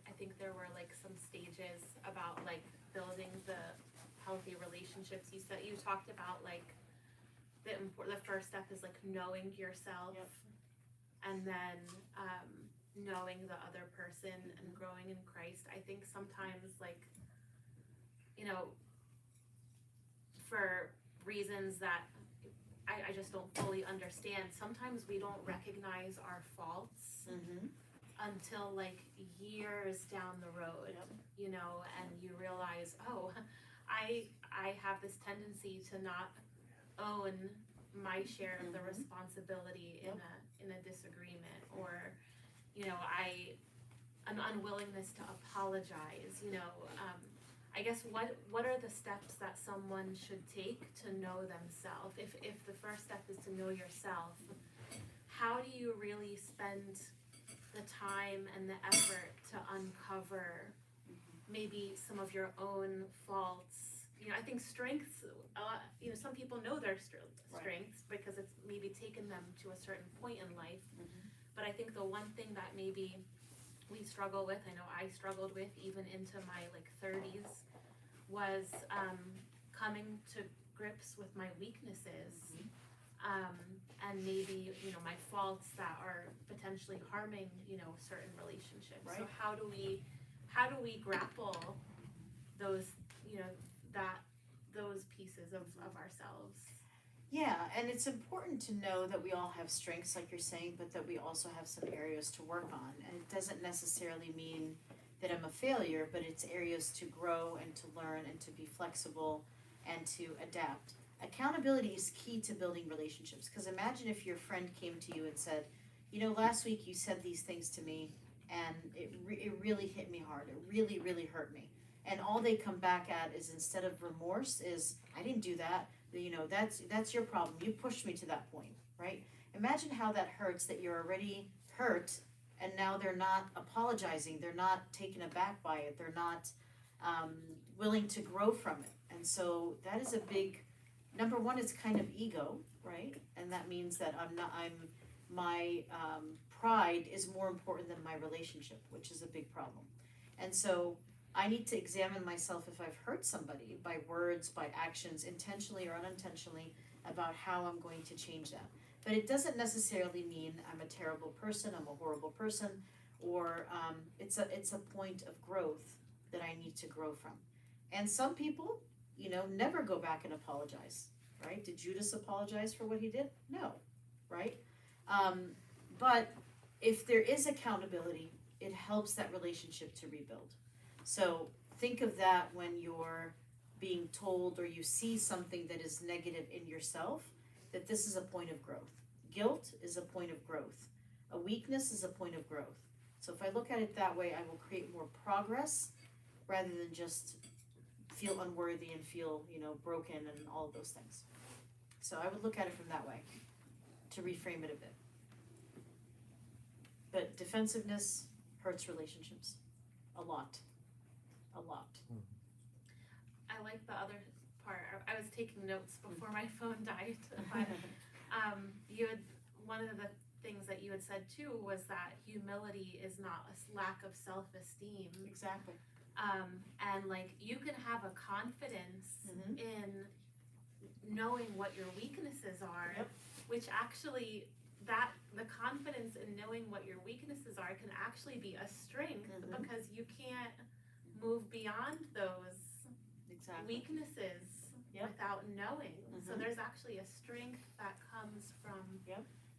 I think there were like some stages about like building the healthy relationships. You talked about like the first step is like knowing yourself, Yep. and then knowing the other person and growing in Christ. I think sometimes like, you know, for reasons that I just don't fully understand, sometimes we don't recognize our faults until like years down the road. Yep. You know, and you realize, oh, I have this tendency to not own my share of the responsibility Yep. in a disagreement, or you know, an unwillingness to apologize. You know, I guess what are the steps that someone should take to know themselves? If the first step is to know yourself, how do you really spend the time and the effort to uncover maybe some of your own faults? You know, I think strengths, you know, some people know their strengths because it's maybe taken them to a certain point in life. But I think the one thing that maybe we struggle with, I know I struggled with even into my like 30s, was coming to grips with my weaknesses, and maybe, you know, my faults that are potentially harming, you know, certain relationships. Right. So how do we grapple those, you know, those pieces of ourselves? Yeah, and it's important to know that we all have strengths, like you're saying, but that we also have some areas to work on. And it doesn't necessarily mean that I'm a failure, but it's areas to grow and to learn and to be flexible and to adapt. Accountability is key to building relationships, because imagine if your friend came to you and said, you know, last week you said these things to me and it really hit me hard. It really, really hurt me. And all they come back at is, instead of remorse, is, I didn't do that. You know, that's your problem. You pushed me to that point, right? Imagine how that hurts, that you're already hurt and now they're not apologizing, they're not taken aback by it, they're not willing to grow from it. And so that is a big, number one, it's kind of ego, right? And that means that my pride is more important than my relationship, which is a big problem. And so I need to examine myself if I've hurt somebody by words, by actions, intentionally or unintentionally, about how I'm going to change that. But it doesn't necessarily mean I'm a terrible person, I'm a horrible person, or it's a point of growth that I need to grow from. And some people, never go back and apologize, right? Did Judas apologize for what he did? No, right? But if there is accountability, it helps that relationship to rebuild. So think of that when you're being told or you see something that is negative in yourself, that this is a point of growth. Guilt is a point of growth. A weakness is a point of growth. So if I look at it that way, I will create more progress rather than just feel unworthy and feel, broken and all of those things. So I would look at it from that way to reframe it a bit. But defensiveness hurts relationships a lot. A lot. I like the other part. I was taking notes before my phone died. But one of the things that you had said too was that humility is not a lack of self-esteem. Exactly. And like you can have a confidence in knowing what your weaknesses are, Yep. which actually the confidence in knowing what your weaknesses are can actually be a strength because you can't move beyond those weaknesses without knowing. So there's actually a strength that comes from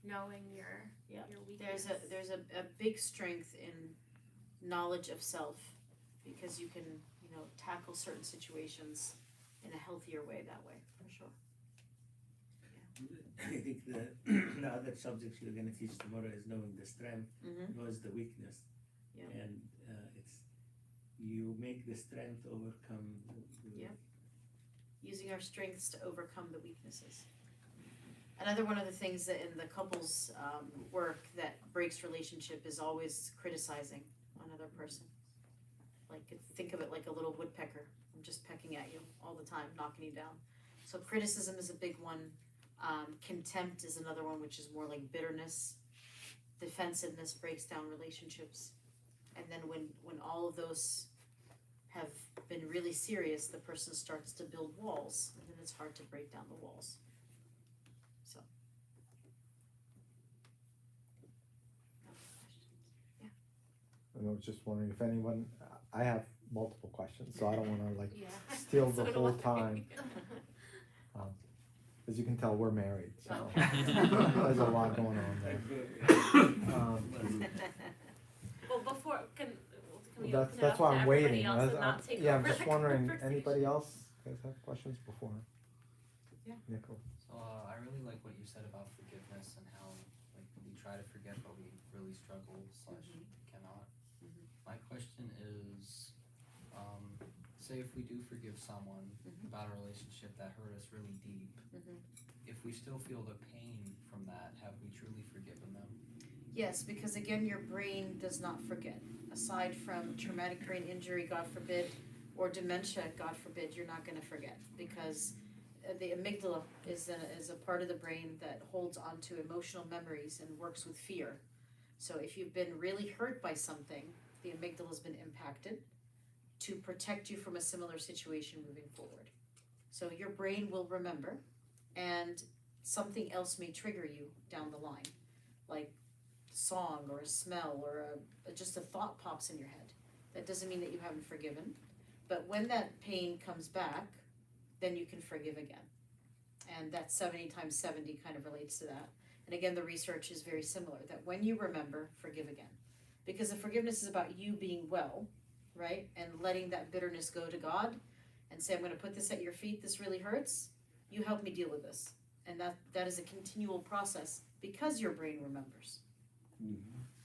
knowing your weakness. There's a big strength in knowledge of self, because you can tackle certain situations in a healthier way that way, for sure. I think the other subject you're going to teach tomorrow is knowing the strength, knows the weakness, and it's you make the strength overcome. Using our strengths to overcome the weaknesses. Another one of the things that in the couples work that breaks relationship is always criticizing another person. Like, think of it like a little woodpecker. I'm just pecking at you all the time, knocking you down. So criticism is a big one. Contempt is another one, which is more like bitterness. Defensiveness breaks down relationships. And then when all of those have been really serious, the person starts to build walls, and then it's hard to break down the walls. So. And I was just wondering if anyone, I have multiple questions, so I don't wanna steal the So do whole I. time. As you can tell, we're married, so there's a lot going on there. Well, before can we open it That's up why to I'm everybody waiting. else and not take Yeah, I'm over just the wondering, conversation? anybody else guys have questions before? Yeah. Nicole. So I really like what you said about forgiveness and how we try to forget but we really struggle / cannot. My question is, say if we do forgive someone about a relationship that hurt us really deep, if we still feel the pain from that, have we truly forgiven them? Yes, because again, your brain does not forget. Aside from traumatic brain injury, God forbid, or dementia, God forbid, you're not going to forget, because the amygdala is a part of the brain that holds onto emotional memories and works with fear. So if you've been really hurt by something, the amygdala has been impacted to protect you from a similar situation moving forward. So your brain will remember, and something else may trigger you down the line, like song or a smell or just a thought pops in your head. That doesn't mean that you haven't forgiven, but when that pain comes back, then you can forgive again. And that 70 times 70 kind of relates to that. And again, the research is very similar, that when you remember, forgive again. Because the forgiveness is about you being well, right? And letting that bitterness go to God and say, I'm going to put this at your feet, this really hurts, you help me deal with this. And that is a continual process because your brain remembers.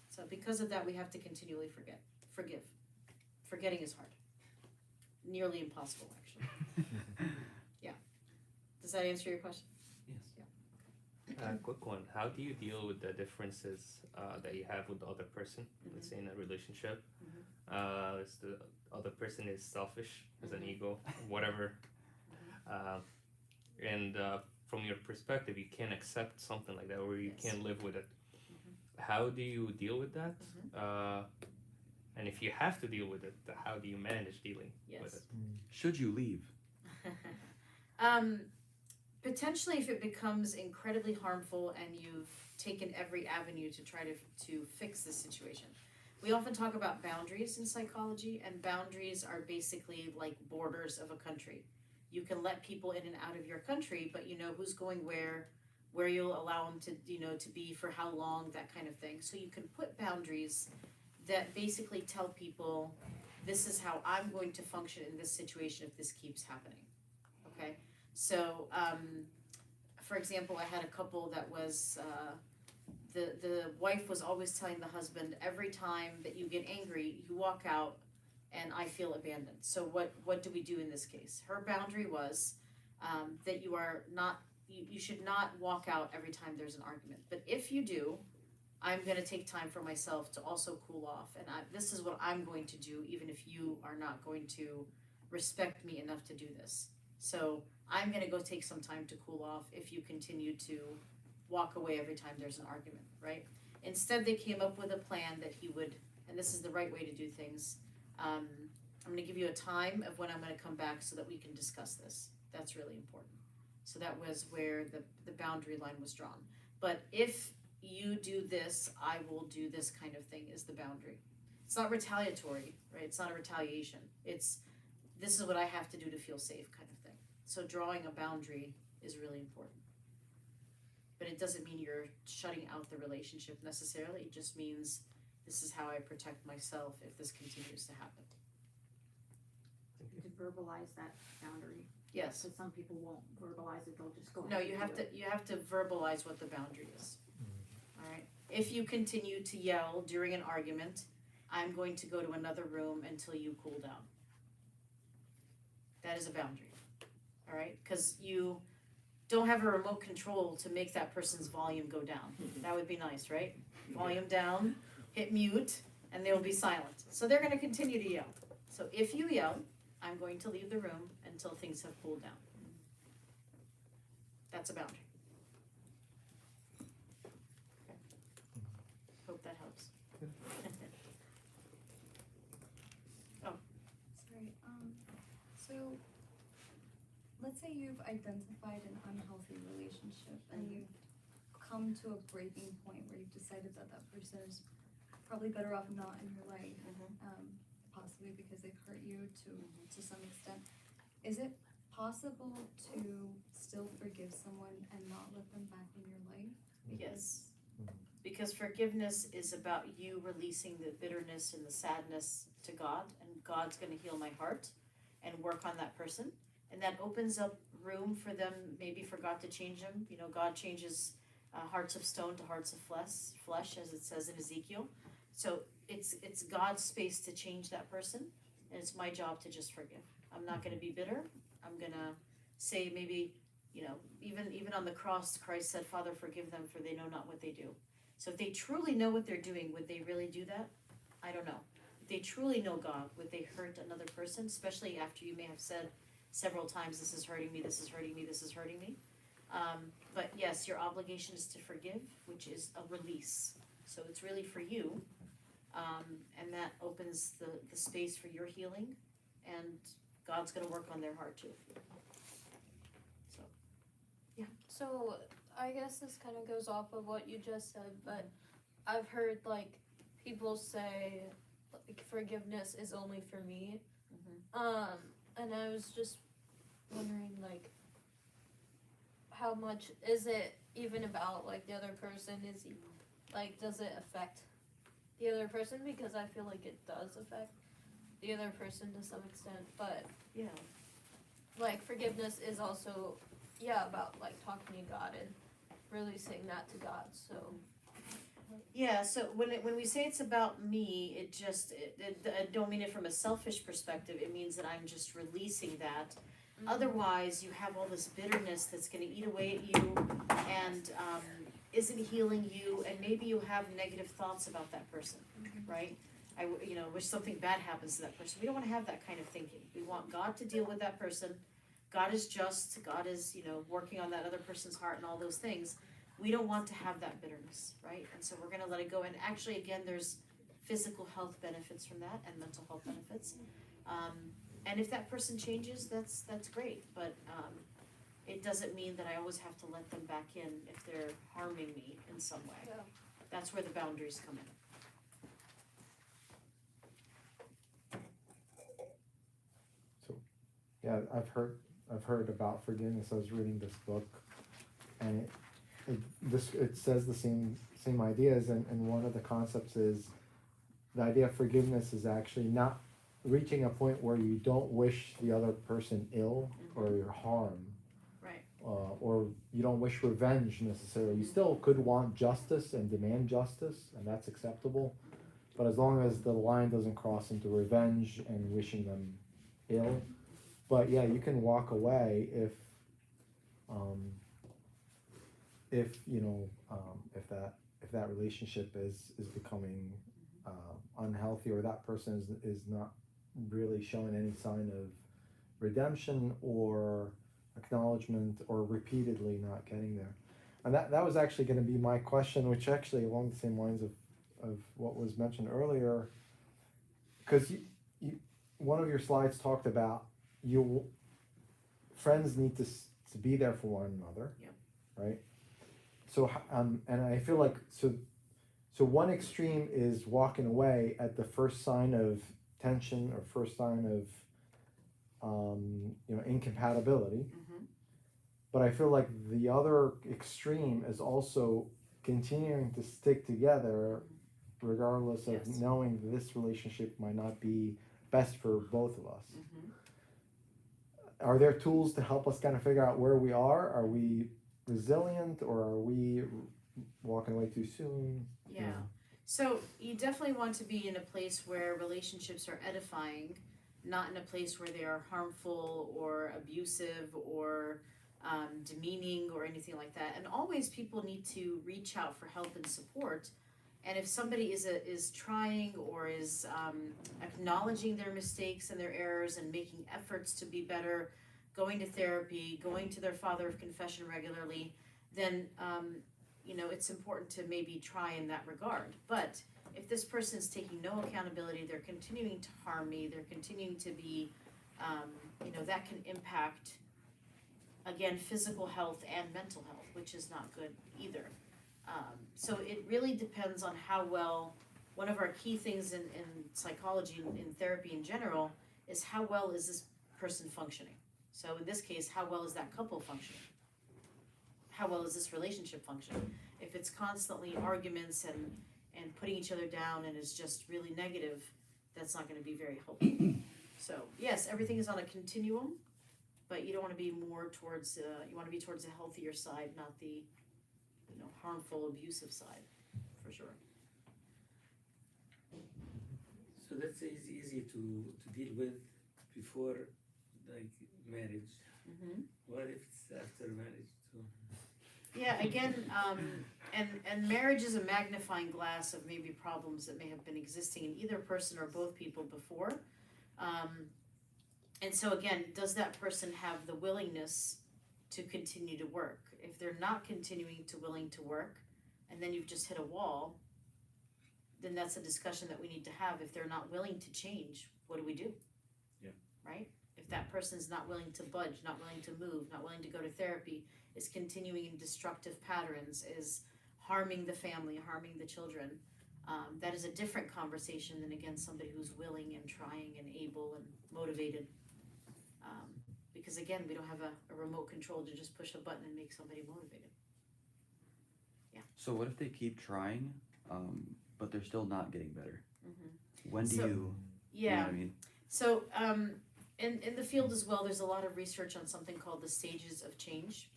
So because of that, we have to continually forgive. Forgetting is hard. Nearly impossible, actually. Yeah. Does that answer your question? Yes. Quick one. How do you deal with the differences that you have with the other person? Let's say in a relationship, if the other person is selfish, has an ego, whatever, and from your perspective, you can't accept something like that, or you can't live with it. How do you deal with that? And if you have to deal with it, how do you manage dealing with it? Should you leave? Potentially, if it becomes incredibly harmful and you've taken every avenue to try to fix the situation. We often talk about boundaries in psychology, and boundaries are basically like borders of a country. You can let people in and out of your country, but you know who's going where you'll allow them to, you know, to be for how long, that kind of thing. So you can put boundaries that basically tell people, this is how I'm going to function in this situation if this keeps happening, okay? So, for example, I had a couple that was, the wife was always telling the husband, every time that you get angry, you walk out and I feel abandoned. So what do we do in this case? Her boundary was that you should not walk out every time there's an argument. But if you do, I'm going to take time for myself to also cool off. And this is what I'm going to do, even if you are not going to respect me enough to do this. So I'm going to go take some time to cool off if you continue to walk away every time there's an argument, right? Instead, they came up with a plan that he would, and this is the right way to do things, I'm going to give you a time of when I'm going to come back so that we can discuss this. That's really important. So that was where the boundary line was drawn. But if you do this, I will do this kind of thing is the boundary. It's not retaliatory, right? It's not a retaliation. It's, this is what I have to do to feel safe kind of thing. So drawing a boundary is really important. But it doesn't mean you're shutting out the relationship necessarily. It just means this is how I protect myself if this continues to happen. To verbalize that boundary. Yes. Because some people won't verbalize it, they'll just go. No, you have to verbalize what the boundary is. All right. If you continue to yell during an argument, I'm going to go to another room until you cool down. That is a boundary. All right? Because you don't have a remote control to make that person's volume go down. That would be nice, right? Volume down, hit mute, and they will be silent. So they're going to continue to yell. So if you yell, I'm going to leave the room until things have cooled down. That's a boundary. Okay. Hope that helps. Sorry, so let's say you've identified an unhealthy relationship and you've come to a breaking point where you've decided that that person is probably better off not in your life, possibly because they've hurt you to some extent. Is it possible to still forgive someone and not let them back in your life? Yes. Because forgiveness is about you releasing the bitterness and the sadness to God, and God's going to heal my heart and work on that person. And that opens up room for them, maybe for God to change them. You know, God changes hearts of stone to hearts of flesh, as it says in Ezekiel. So it's God's space to change that person, and it's my job to just forgive. I'm not going to be bitter. I'm going to say maybe, you know, even on the cross, Christ said, Father, forgive them, for they know not what they do. So if they truly know what they're doing, would they really do that? I don't know. If they truly know God, would they hurt another person, especially after you may have said several times, this is hurting me, this is hurting me, this is hurting me. But yes, your obligation is to forgive, which is a release. So it's really for you. And that opens the space for your healing, and God's going to work on their heart too. So, yeah. So I guess this kind of goes off of what you just said, but I've heard like people say like forgiveness is only for me. And I was just wondering like how much is it even about like the other person? Is he like, does it affect the other person? Because I feel like it does affect the other person to some extent, but Yeah. like forgiveness is also about like talking to God and releasing that to God. So Yeah, so when we say it's about me, I don't mean it from a selfish perspective, it means that I'm just releasing that. Otherwise, you have all this bitterness that's gonna eat away at you and, isn't healing you, and maybe you have negative thoughts about that person, right? Wish something bad happens to that person. We don't wanna have that kind of thinking. We want God to deal with that person. God is just, God is, working on that other person's heart and all those things. We don't want to have that bitterness, right? And so we're gonna let it go. And actually, again, there's physical health benefits from that and mental health benefits. And if that person changes, that's great. But it doesn't mean that I always have to let them back in if they're harming me in some way. Yeah. That's where the boundaries come in. Yeah, I've heard about forgiveness. I was reading this book, and it says the same ideas, and one of the concepts is the idea of forgiveness is actually not reaching a point where you don't wish the other person ill or harm, Right. Or you don't wish revenge necessarily. You still could want justice and demand justice, and that's acceptable, but as long as the line doesn't cross into revenge and wishing them ill. But yeah, you can walk away if that relationship is becoming unhealthy, or that person is not really showing any sign of redemption or acknowledgement, or repeatedly not getting there. And that was actually going to be my question, which actually along the same lines of what was mentioned earlier, because you one of your slides talked about friends need to be there for one another. Yep. Right? So and I feel like so one extreme is walking away at the first sign of tension or first sign of incompatibility. Mm-hmm. But I feel like the other extreme is also continuing to stick together regardless of knowing this relationship might not be best for both of us. Mm-hmm. Are there tools to help us kind of figure out where we are? Are we resilient, or are we walking away too soon? Yeah. So you definitely want to be in a place where relationships are edifying, not in a place where they are harmful or abusive or demeaning or anything like that. And always people need to reach out for help and support. And if somebody is trying or is acknowledging their mistakes and their errors and making efforts to be better, going to therapy, going to their father of confession regularly, then it's important to maybe try in that regard. But if this person is taking no accountability, they're continuing to harm me, they're continuing to be, that can impact, again, physical health and mental health, which is not good either. So it really depends on how well, one of our key things in psychology and in therapy in general is how well is this person functioning. So in this case, how well is that couple functioning? How well is this relationship functioning? If it's constantly arguments and putting each other down and is just really negative, that's not going to be very helpful. So yes, everything is on a continuum, but you don't want to be more towards, you want to be towards the healthier side, not the harmful, abusive side, for sure. So that's easy to deal with before like marriage. Mm-hmm. What if it's after marriage too? Yeah, again, and marriage is a magnifying glass of maybe problems that may have been existing in either person or both people before. And so again, does that person have the willingness to continue to work? If they're not continuing to willing to work, and then you've just hit a wall, then that's a discussion that we need to have. If they're not willing to change, what do we do? Yeah. Right? If that person's not willing to budge, not willing to move, not willing to go to therapy, is continuing in destructive patterns, is harming the family, harming the children, that is a different conversation than, again, somebody who's willing and trying and able and motivated. Because again, we don't have a remote control to just push a button and make somebody motivated. Yeah. So what if they keep trying, but they're still not getting better? Mm-hmm. When do you Yeah. know what I mean? So in the field as well, there's a lot of research on something called the stages of change.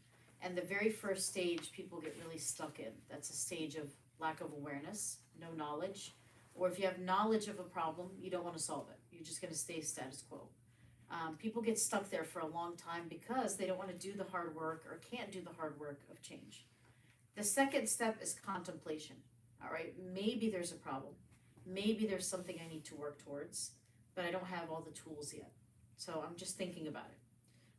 And the very first stage people get really stuck in. That's a stage of lack of awareness, no knowledge, or if you have knowledge of a problem, you don't want to solve it. You're just going to stay status quo. People get stuck there for a long time because they don't want to do the hard work or can't do the hard work of change. The second step is contemplation. All right, maybe there's a problem. Maybe there's something I need to work towards, but I don't have all the tools yet. So I'm just thinking about it.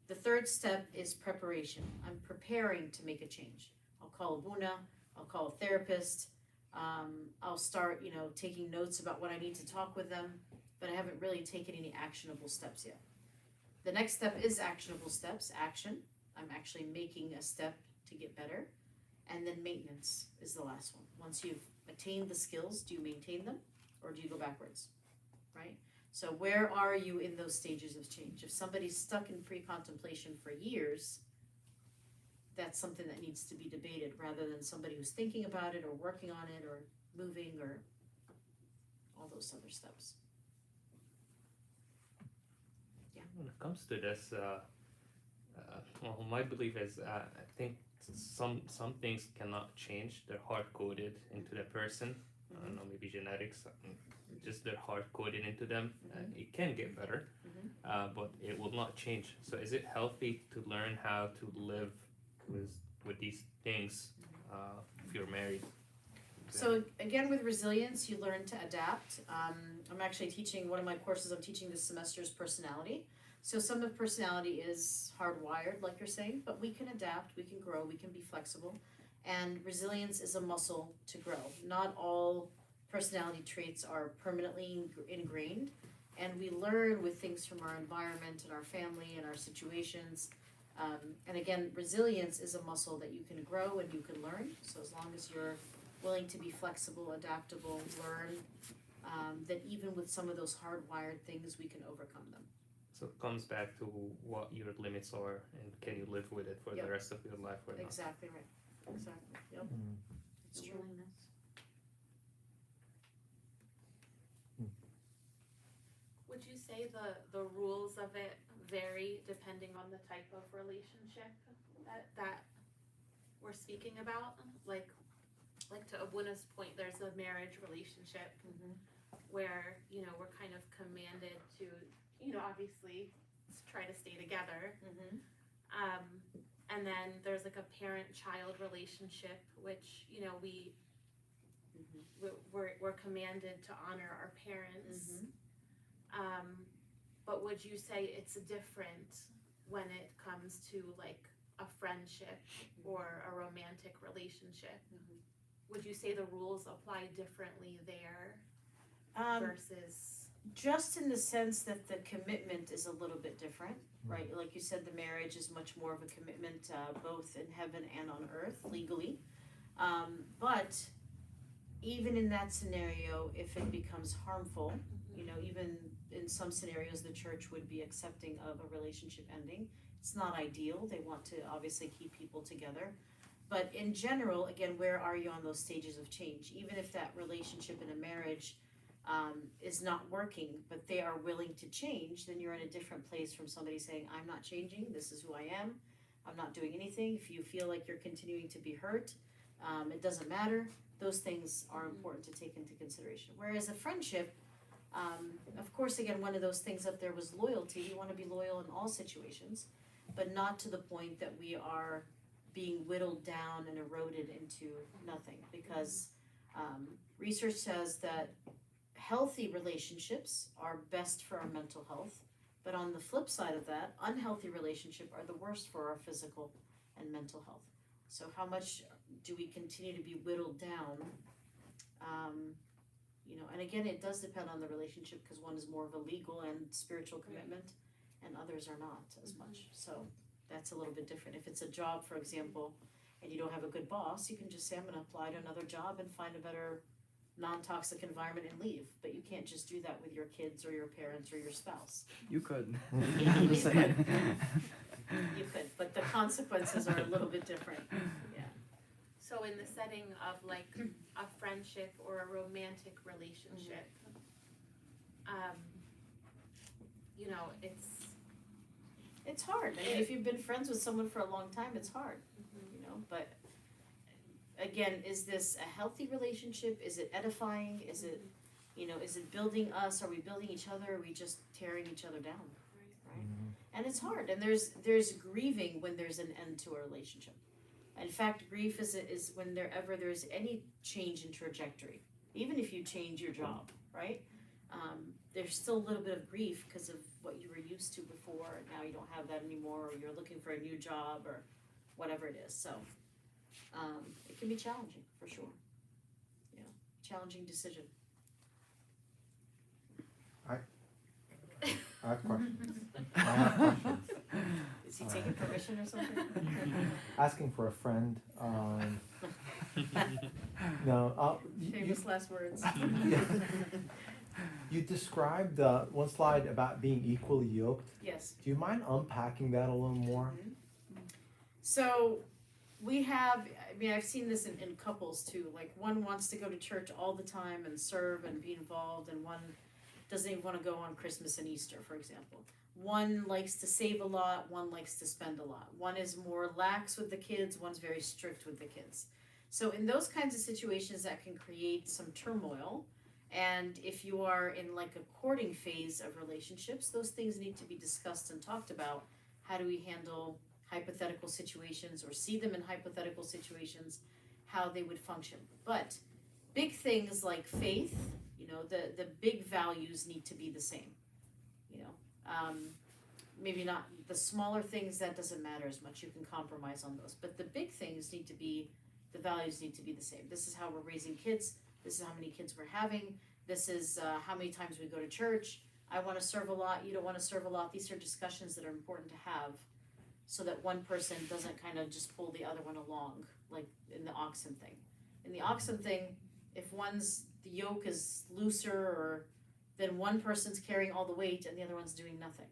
The third step is preparation. I'm preparing to make a change. I'll call a buna, I'll call a therapist, I'll start, taking notes about what I need to talk with them, but I haven't really taken any actionable steps yet. The next step is actionable steps, action. I'm actually making a step to get better. And then maintenance is the last one. Once you've attained the skills, do you maintain them or do you go backwards, right? So where are you in those stages of change? If somebody's stuck in pre-contemplation for years, that's something that needs to be debated rather than somebody who's thinking about it or working on it or moving or all those other steps. Yeah. When it comes to this, well, my belief is I think some things cannot change. They're hard coded into the person. I don't know, maybe genetics, just they're hard coded into them. It can get better, but it will not change. So is it healthy to learn how to live with these things if you're married? So again, with resilience, you learn to adapt. I'm actually teaching, one of my courses I'm teaching this semester is personality. So some of personality is hardwired, like you're saying, but we can adapt, we can grow, we can be flexible. And resilience is a muscle to grow. Not all personality traits are permanently ingrained. And we learn with things from our environment and our family and our situations. And again, resilience is a muscle that you can grow and you can learn. So as long as you're willing to be flexible, adaptable, learn, that even with some of those hardwired things, we can overcome them. So it comes back to what your limits are and can you live with it for the rest of your life or not? Exactly right. Exactly. Yep. It's true. Would you say the rules of it vary depending on the type of relationship that we're speaking about? Like to Abuna's point, there's a marriage relationship where, we're kind of commanded to, obviously try to stay together. And then there's like a parent-child relationship, which, we're commanded to honor our parents. But would you say it's different when it comes to like a friendship or a romantic relationship? Would you say the rules apply differently there versus? Just in the sense that the commitment is a little bit different, right? Like you said, the marriage is much more of a commitment both in heaven and on earth legally. But even in that scenario, if it becomes harmful, even in some scenarios the church would be accepting of a relationship ending. It's not ideal. They want to obviously keep people together. But in general, again, where are you on those stages of change? Even if that relationship in a marriage is not working, but they are willing to change, then you're in a different place from somebody saying, I'm not changing, this is who I am, I'm not doing anything. If you feel like you're continuing to be hurt, it doesn't matter. Those things are important to take into consideration. Whereas a friendship, of course, again, one of those things up there was loyalty. You want to be loyal in all situations, but not to the point that we are being whittled down and eroded into nothing. Because research says that healthy relationships are best for our mental health, but on the flip side of that, unhealthy relationships are the worst for our physical and mental health. So how much do we continue to be whittled down? And again, it does depend on the relationship because one is more of a legal and spiritual commitment and others are not as much. So that's a little bit different. If it's a job, for example, and you don't have a good boss, you can just say, I'm gonna apply to another job and find a better non-toxic environment and leave. But you can't just do that with your kids or your parents or your spouse. You could. Yeah, I'm just saying. You could, but the consequences are a little bit different. Yeah. So in the setting of like a friendship or a romantic relationship, It's hard. I mean, if you've been friends with someone for a long time, it's hard. But again, is this a healthy relationship? Is it edifying? Is it, is it building us? Are we building each other? Are we just tearing each other down? Right? And it's hard, and there's grieving when there's an end to a relationship. In fact, grief is when there's any change in trajectory, even if you change your job, right? There's still a little bit of grief because of what you were used to before, and now you don't have that anymore, or you're looking for a new job, or whatever it is. So it can be challenging, for sure. Challenging decision. I have questions. I have questions. Is he taking permission or something? Asking for a friend. No. Famous last words. You described one slide about being equally yoked. Yes. Do you mind unpacking that a little more? So I've seen this in couples too. Like, one wants to go to church all the time and serve and be involved, and one doesn't even want to go on Christmas and Easter, for example. One likes to save a lot, one likes to spend a lot. One is more lax with the kids, one's very strict with the kids. So in those kinds of situations, that can create some turmoil. And if you are in like a courting phase of relationships, those things need to be discussed and talked about. How do we handle hypothetical situations, or see them in hypothetical situations, how they would function? But big things like faith, the big values need to be the same. Maybe not the smaller things, that doesn't matter as much. You can compromise on those. But the big things the values need to be the same. This is how we're raising kids. This is how many kids we're having. This is how many times we go to church. I want to serve a lot. You don't want to serve a lot. These are discussions that are important to have, so that one person doesn't kind of just pull the other one along, like in the oxen thing. In the oxen thing, if the yoke is looser, then one person's carrying all the weight and the other one's doing nothing,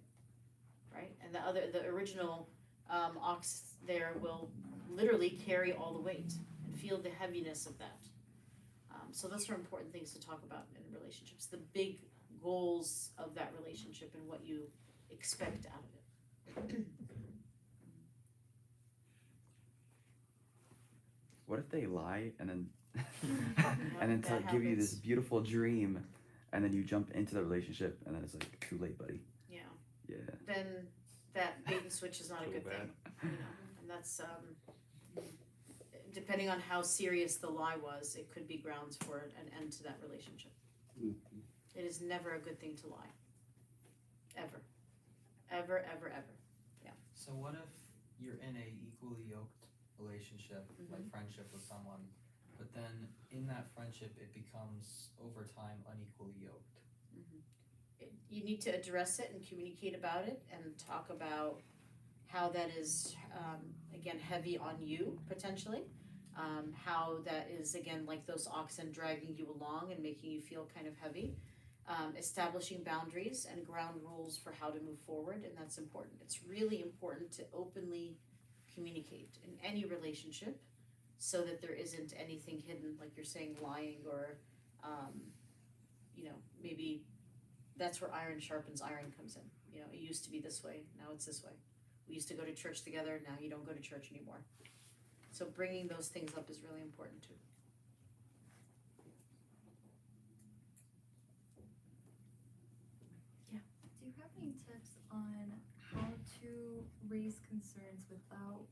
right? And the original ox there will literally carry all the weight and feel the heaviness of that. So those are important things to talk about in relationships, the big goals of that relationship and what you expect out of it. What if they lie and then That give you happens. this beautiful dream, and then you jump into the relationship, and then it's like too late, buddy. Yeah. Yeah. Then that bait and switch is not a Too good bad. thing, and that's depending on how serious the lie was, it could be grounds for an end to that relationship. It is never a good thing to lie, ever, ever, ever, ever. So what if you're in a equally yoked relationship, like friendship with someone, but then in that friendship it becomes over time unequally yoked? You need to address it and communicate about it and talk about how that is, again, heavy on you potentially. How that is, again, like those oxen dragging you along and making you feel kind of heavy. Establishing boundaries and ground rules for how to move forward, and that's important. It's really important to openly communicate in any relationship, so that there isn't anything hidden, like you're saying, lying, or maybe that's where iron sharpens iron comes in. It used to be this way, now it's this way. We used to go to church together, now you don't go to church anymore. So bringing those things up is really important too. Do you have any tips on how to raise concerns without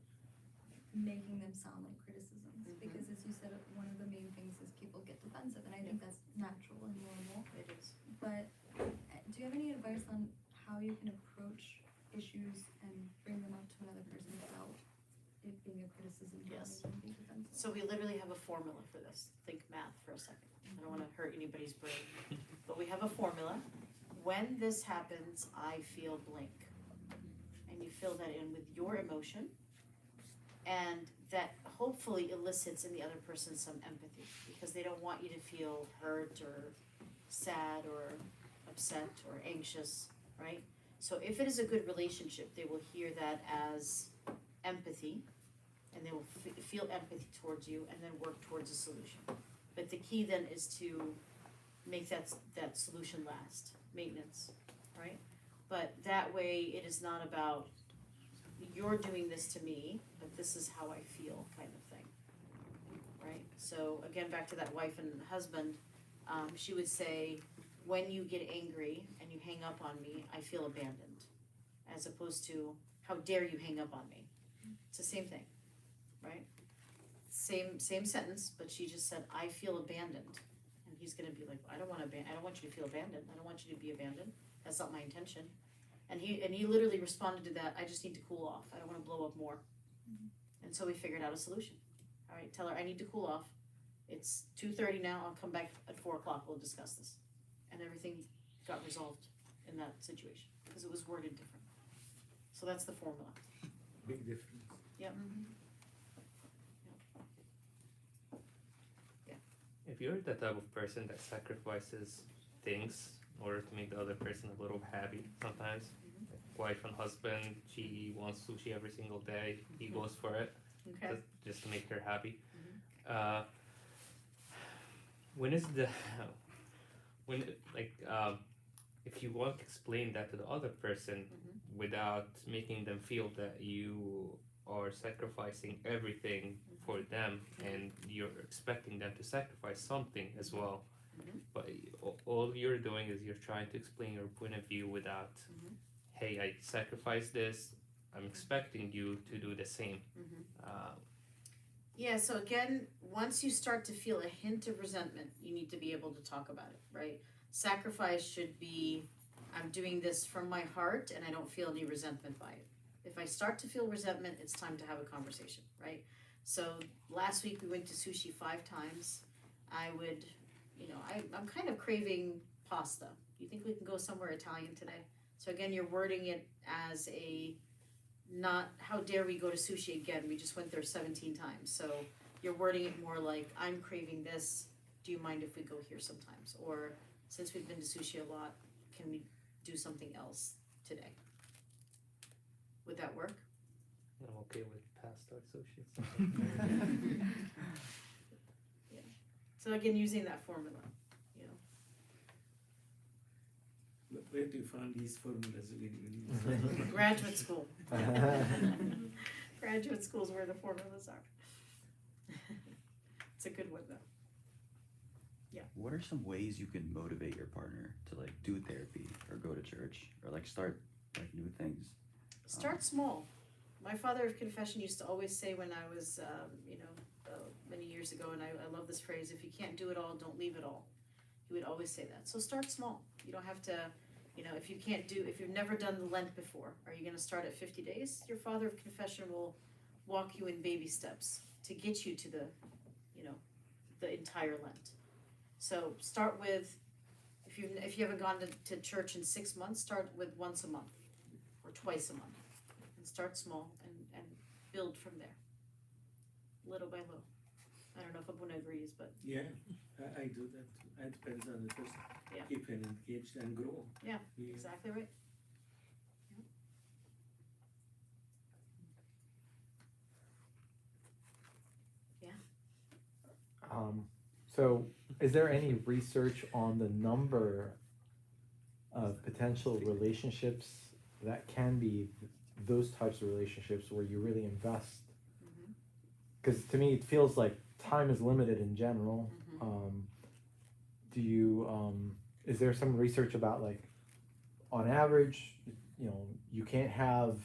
making them sound like criticisms? Because as you said, one of the main things is people get defensive, and I think that's natural and normal. It is. But do you have any advice on how you can approach issues and bring them up to another person without it being a criticism? Yes. Rather than being defensive? So we literally have a formula for this. Think math for a second. I don't want to hurt anybody's brain. But we have a formula. When this happens, I feel blank. And you fill that in with your emotion. And that hopefully elicits in the other person some empathy, because they don't want you to feel hurt or sad or upset or anxious, right? So if it is a good relationship, they will hear that as empathy, and they will feel empathy towards you and then work towards a solution. But the key then is to make that solution last, maintenance, right? But that way it is not about you're doing this to me, but this is how I feel kind of thing, right? right? So again, back to that wife and husband, she would say, when you get angry and you hang up on me, I feel abandoned. As opposed to, how dare you hang up on me? It's the same thing, right? Same sentence, but she just said, I feel abandoned. And he's gonna be like, I don't want you to feel abandoned. I don't want you to be abandoned. That's not my intention. And he literally responded to that, I just need to cool off. I don't wanna blow up more. And so we figured out a solution. All right, tell her I need to cool off. It's 2:30 now, I'll come back at 4 o'clock, we'll discuss this. And everything got resolved in that situation, because it was worded different. So that's the formula. Big difference. Yep. If you're the type of person that sacrifices things in order to make the other person a little happy sometimes, like wife and husband, she wants sushi every single day, he goes for it, Okay. just to make her happy. When is the, if you want to explain that to the other person without making them feel that you are sacrificing everything for them and you're expecting them to sacrifice something as well, but all you're doing is you're trying to explain your point of view without, hey, I sacrificed this, I'm expecting you to do the same. Yeah, so again, once you start to feel a hint of resentment, you need to be able to talk about it, right? Sacrifice should be, I'm doing this from my heart and I don't feel any resentment by it. If I start to feel resentment, it's time to have a conversation, right? So last week we went to sushi 5 times. I would, I'm kind of craving pasta. Do you think we can go somewhere Italian today? So again, you're wording it as not how dare we go to sushi again, we just went there 17 times. So you're wording it more like, I'm craving this, do you mind if we go here sometimes? Or since we've been to sushi a lot, can we do something else today? Would that work? I'm okay with pasta or sushi. Yeah. So again, using that formula, But where do you find these formulas when Graduate school. Graduate school is where the formulas are. It's a good one though. Yeah. What are some ways you can motivate your partner to like do therapy or go to church or like start like new things? Start small. My father of confession used to always say when I was, many years ago, and I love this phrase, if you can't do it all, don't leave it all. He would always say that. So start small. You don't have to, if you've never done the Lent before, are you gonna start at 50 days? Your father of confession will walk you in baby steps to get you to the entire Lent. So start with, if you haven't gone to church in 6 months, start with once a month or twice a month. And start small and build from there, little by little. I don't know if Abuna agrees, but Yeah, I do that too. It depends on the person. Yeah. Keep him engaged and grow. Yeah. exactly right. So is there any research on the number of potential relationships that can be those types of relationships where you really invest? Because to me it feels like time is limited in general. Is there some research about like on average, you can't have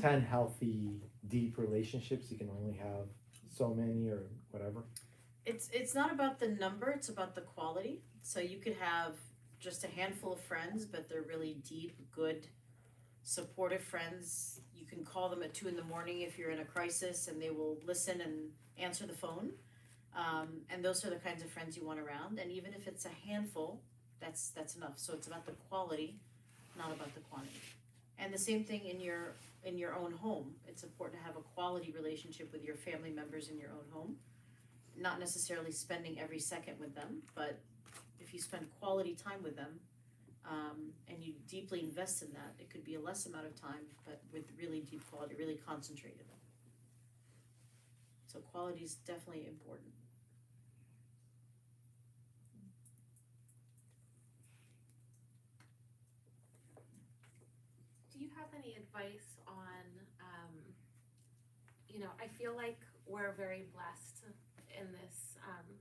10 healthy deep relationships, you can only have so many or whatever? It's not about the number, it's about the quality. So you could have just a handful of friends, but they're really deep, good, supportive friends. You can call them at 2 a.m. if you're in a crisis, and they will listen and answer the phone. And those are the kinds of friends you want around. And even if it's a handful, that's enough. So it's about the quality, not about the quantity. And the same thing in your own home. It's important to have a quality relationship with your family members in your own home. Not necessarily spending every second with them, but if you spend quality time with them, and you deeply invest in that, it could be a less amount of time, but with really deep quality, really concentrated. So quality is definitely important. Do you have any advice on, I feel like we're very blessed in this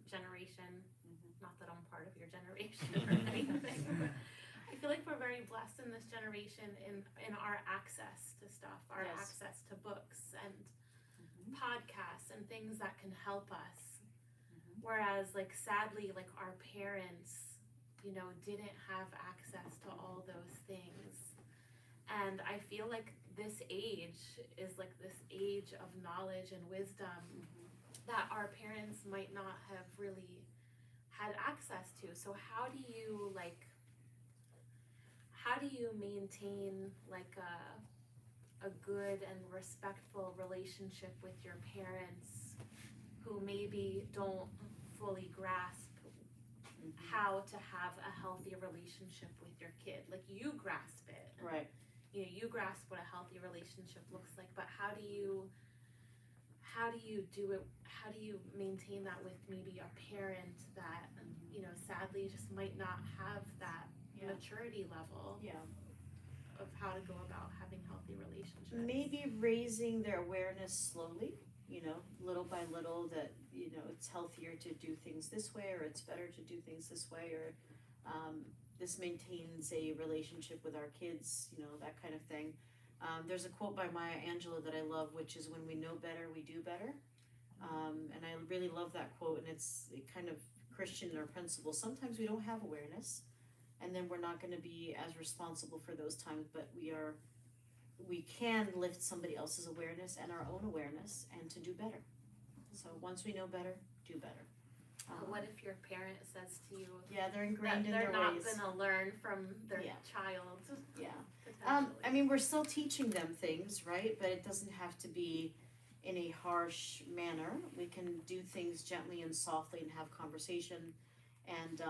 generation. Mhm. Not that I'm part of your generation or anything, but I feel like we're very blessed in this generation in our access to stuff, our Yes. access to books and Mhm. podcasts and things that can help us. Mhm. Whereas, like, sadly, like, our parents, you know, didn't have access to all those things. And I feel like this age is like this age of knowledge and wisdom that our parents might not have really had access to. So how do you maintain like a good and respectful relationship with your parents who maybe don't fully grasp how to have a healthy relationship with your kid? Like, you grasp it. Right. You know, you grasp what a healthy relationship looks like, but how do you do it? How do you maintain that with maybe a parent that, you know, sadly just might not have that Yeah. maturity level Yeah. of how to go about having healthy relationships? Maybe raising their awareness slowly, you know, little by little, that, you know, it's healthier to do things this way, or it's better to do things this way, or this maintains a relationship with our kids, you know, that kind of thing. There's a quote by Maya Angelou that I love, which is, "When we know better, we do better." And I really love that quote, and it's kind of Christian in our principle. Sometimes we don't have awareness, and then we're not going to be as responsible for those times, but we can lift somebody else's awareness and our own awareness and to do better. So once we know better, do better. But what if your parent says to you Yeah, they're that ingrained in they're their not ways. gonna learn from their Yeah. child? Yeah. Potentially. I mean, we're still teaching them things, right? But it doesn't have to be in a harsh manner. We can do things gently and softly and have conversation, and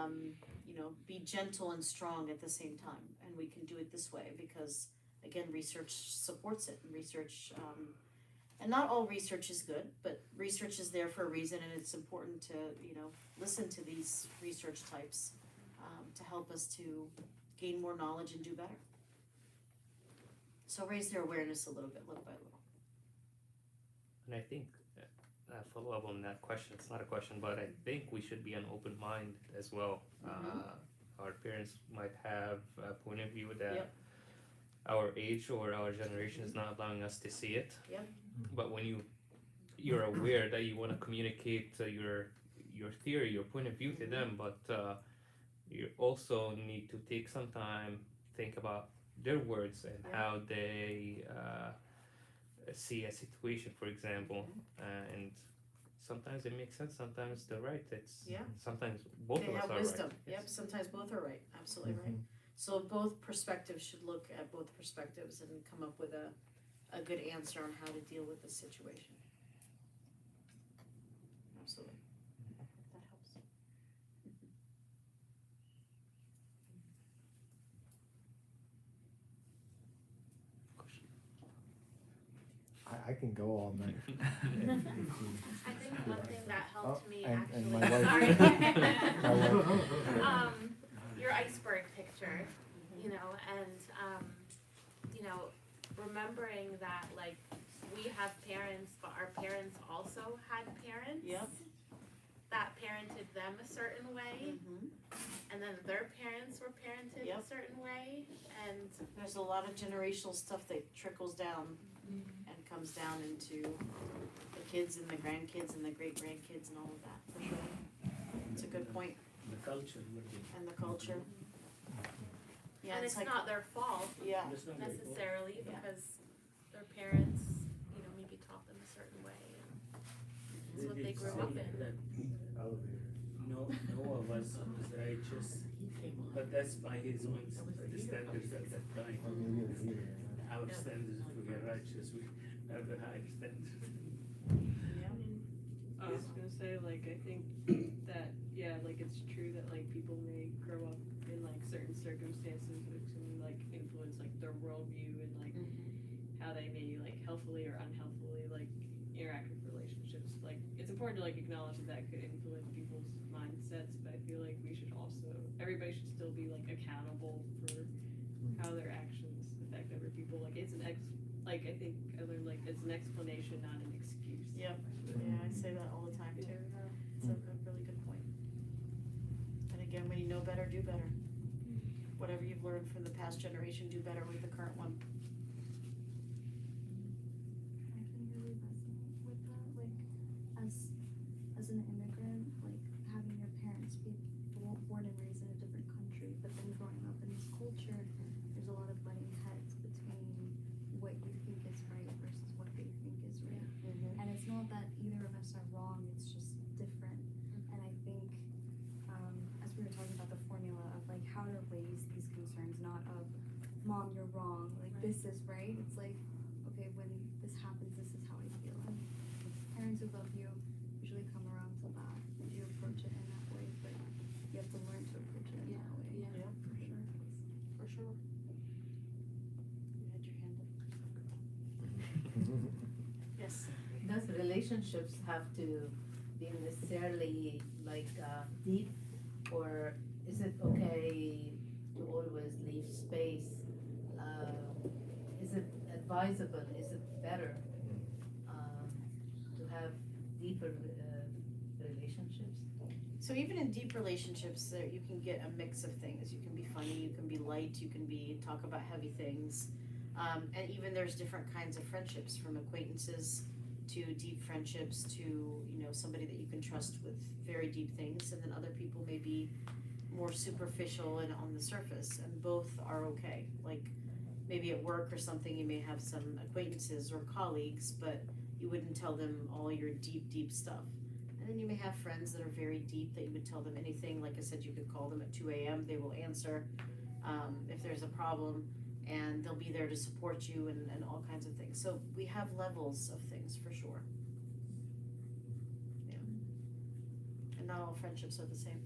you know, be gentle and strong at the same time. And we can do it this way because, again, research supports it. And research, and not all research is good, but research is there for a reason, and it's important to, you know, listen to these research types to help us to gain more knowledge and do better. So raise their awareness a little bit, little by little. And I think follow up on that question. It's not a question, but I think we should be an open mind as well. Our parents might have a point of view that Yep. our age or our generation is not allowing us to see it. Yep. But when you're aware that you want to communicate your theory, your point of view to them, but you also need to take some time, think about their words and Yeah. how they see a situation, for example, and sometimes it makes sense, sometimes they're right. It's Yeah. sometimes both They of us have are wisdom. right. Yep, sometimes both are right. Absolutely right. So both perspectives should look at both perspectives and come up with a good answer on how to deal with the situation. Absolutely. That helps. I can go all night. I think one thing that helped me and actually. my wife- Sorry. My wife. Your iceberg picture, you know, and you know, remembering that, like, we have parents, but our parents also had parents. Yep. That parented them a certain way, and then their parents were parented a Yep. certain way, and There's a lot of generational stuff that trickles down and comes down into the kids and the grandkids and the great grandkids and all of that, for sure. It's a good point. The culture would be. And the culture. Yeah, and it's like, not their fault yeah, It's not their fault. necessarily Yeah. because their parents, you know, maybe taught them a certain way, and it's what they grew up in. That no of us was righteous, but that's by his own standards at that time. Our standards, if we get righteous, we have a high standard. I was gonna say, like, I think that, yeah, like, it's true that, like, people may grow up in, like, certain circumstances which can, like, influence, like, their worldview and, like, how they may, like, healthfully or unhealthfully, like, interact with relationships. Like, it's important to, like, acknowledge that that could influence people's mindsets, but I feel like we should also, everybody should still be, like, accountable for how their actions affect other people. Like, it's an like, I think I learned, like, it's an explanation, not an excuse. Yep. Yeah, I say that all the time too. It's a really good point. And again, when you know better, do better. Whatever you've learned from the past generation, do better with the current one. I can really resonate with that, like, as an immigrant, like, having your parents be born and raised in a different country, but then growing up in this culture, there's a lot of butting heads between what you think is right versus what they think is right. And it's not that either of us are wrong, it's just different. And I think, as we were talking about the formula of like how to raise these concerns, not of, Mom, you're wrong, like this is right. It's like, okay, when this happens, this is how I feel. And parents who love you usually come around to that if you approach it in that way, but you have to learn to approach it in that way. Yeah, for sure. For sure. You had your hand up. Yes. Does relationships have to be necessarily like deep, or is it okay to always leave space? Is it advisable? Is it better to have deeper relationships? So even in deep relationships, there you can get a mix of things. You can be funny, you can be light, you can be talk about heavy things, and even there's different kinds of friendships, from acquaintances to deep friendships to, you know, somebody that you can trust with very deep things, and then other people may be more superficial and on the surface, and both are okay. Like maybe at work or something, you may have some acquaintances or colleagues, but you wouldn't tell them all your deep stuff. And then you may have friends that are very deep that you would tell them anything. Like I said, you could call them at 2 a.m. They will answer if there's a problem, and they'll be there to support you and all kinds of things. So we have levels of things for sure. Yeah. And not all friendships are the same.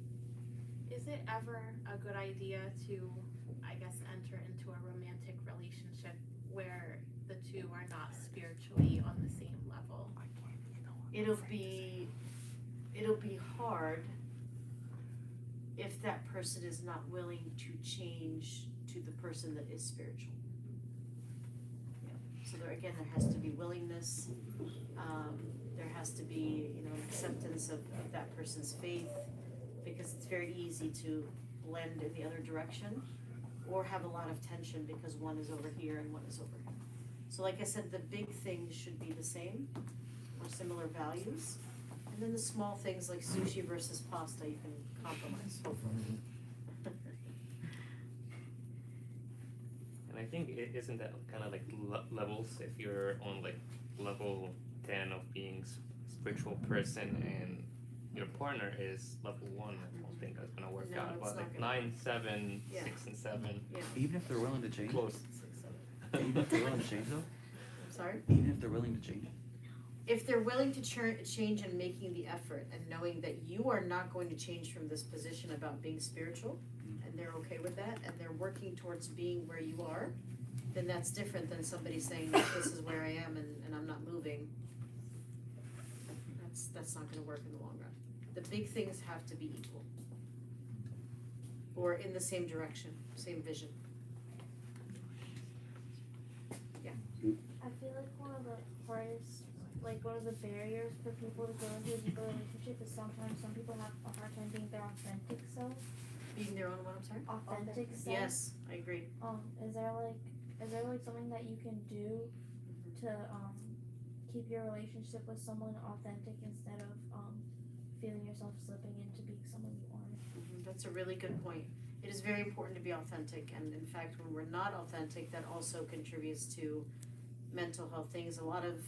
Is it ever a good idea to, I guess, enter into a romantic relationship where the two are not spiritually on the same level? It'll be hard if that person is not willing to change to the person that is spiritual. Yeah. So there has to be willingness. There has to be, you know, an acceptance of that person's faith, because it's very easy to blend in the other direction, or have a lot of tension because one is over here and one is over here. So like I said, the big things should be the same or similar values, and then the small things like sushi versus pasta, you can compromise, hopefully. And I think it isn't that kind of like levels. If you're on like level 10 of being spiritual person and your partner is level 1, I don't think that's gonna work No, out. it's But not like gonna 9, 7, Yeah. 6, and 7, Even if they're willing to change? close. Even if they're willing to change though? I'm sorry? Even if they're willing to change? If they're willing to change and making the effort, and knowing that you are not going to change from this position about being spiritual, and they're okay with that, and they're working towards being where you are, then that's different than somebody saying, this is where I am and I'm not moving. That's not gonna work in the long run. The big things have to be equal. Or in the same direction, same vision. I feel like one of the hardest, like one of the barriers for people to go into a deeper relationship is sometimes some people have a hard time being their authentic self. Being their own what, I'm sorry? Authentic self. Yes, I agree. Is there like something that you can do to keep your relationship with someone authentic instead of feeling yourself slipping into being someone you aren't? That's a really good point. It is very important to be authentic, and in fact, when we're not authentic, that also contributes to mental health things. A lot of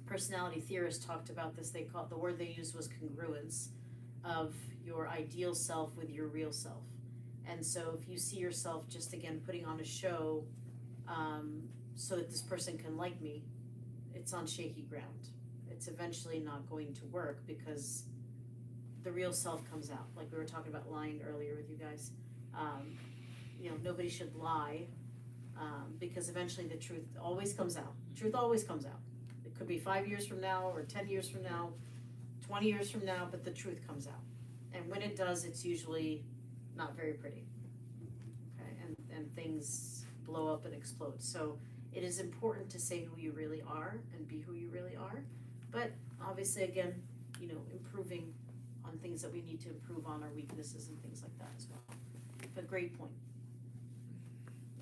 personality theorists talked about this. The word they used was congruence of your ideal self with your real self. And so if you see yourself just again putting on a show so that this person can like me, it's on shaky ground. It's eventually not going to work because the real self comes out. Like we were talking about lying earlier with you guys. You know, nobody should lie because eventually the truth always comes out. Truth always comes out. It could be 5 years from now or 10 years from now, 20 years from now, but the truth comes out. And when it does, it's usually not very pretty. Okay, and things blow up and explode. So it is important to say who you really are and be who you really are. But obviously, again, you know, improving on things that we need to improve on, our weaknesses and things like that as well. But great point.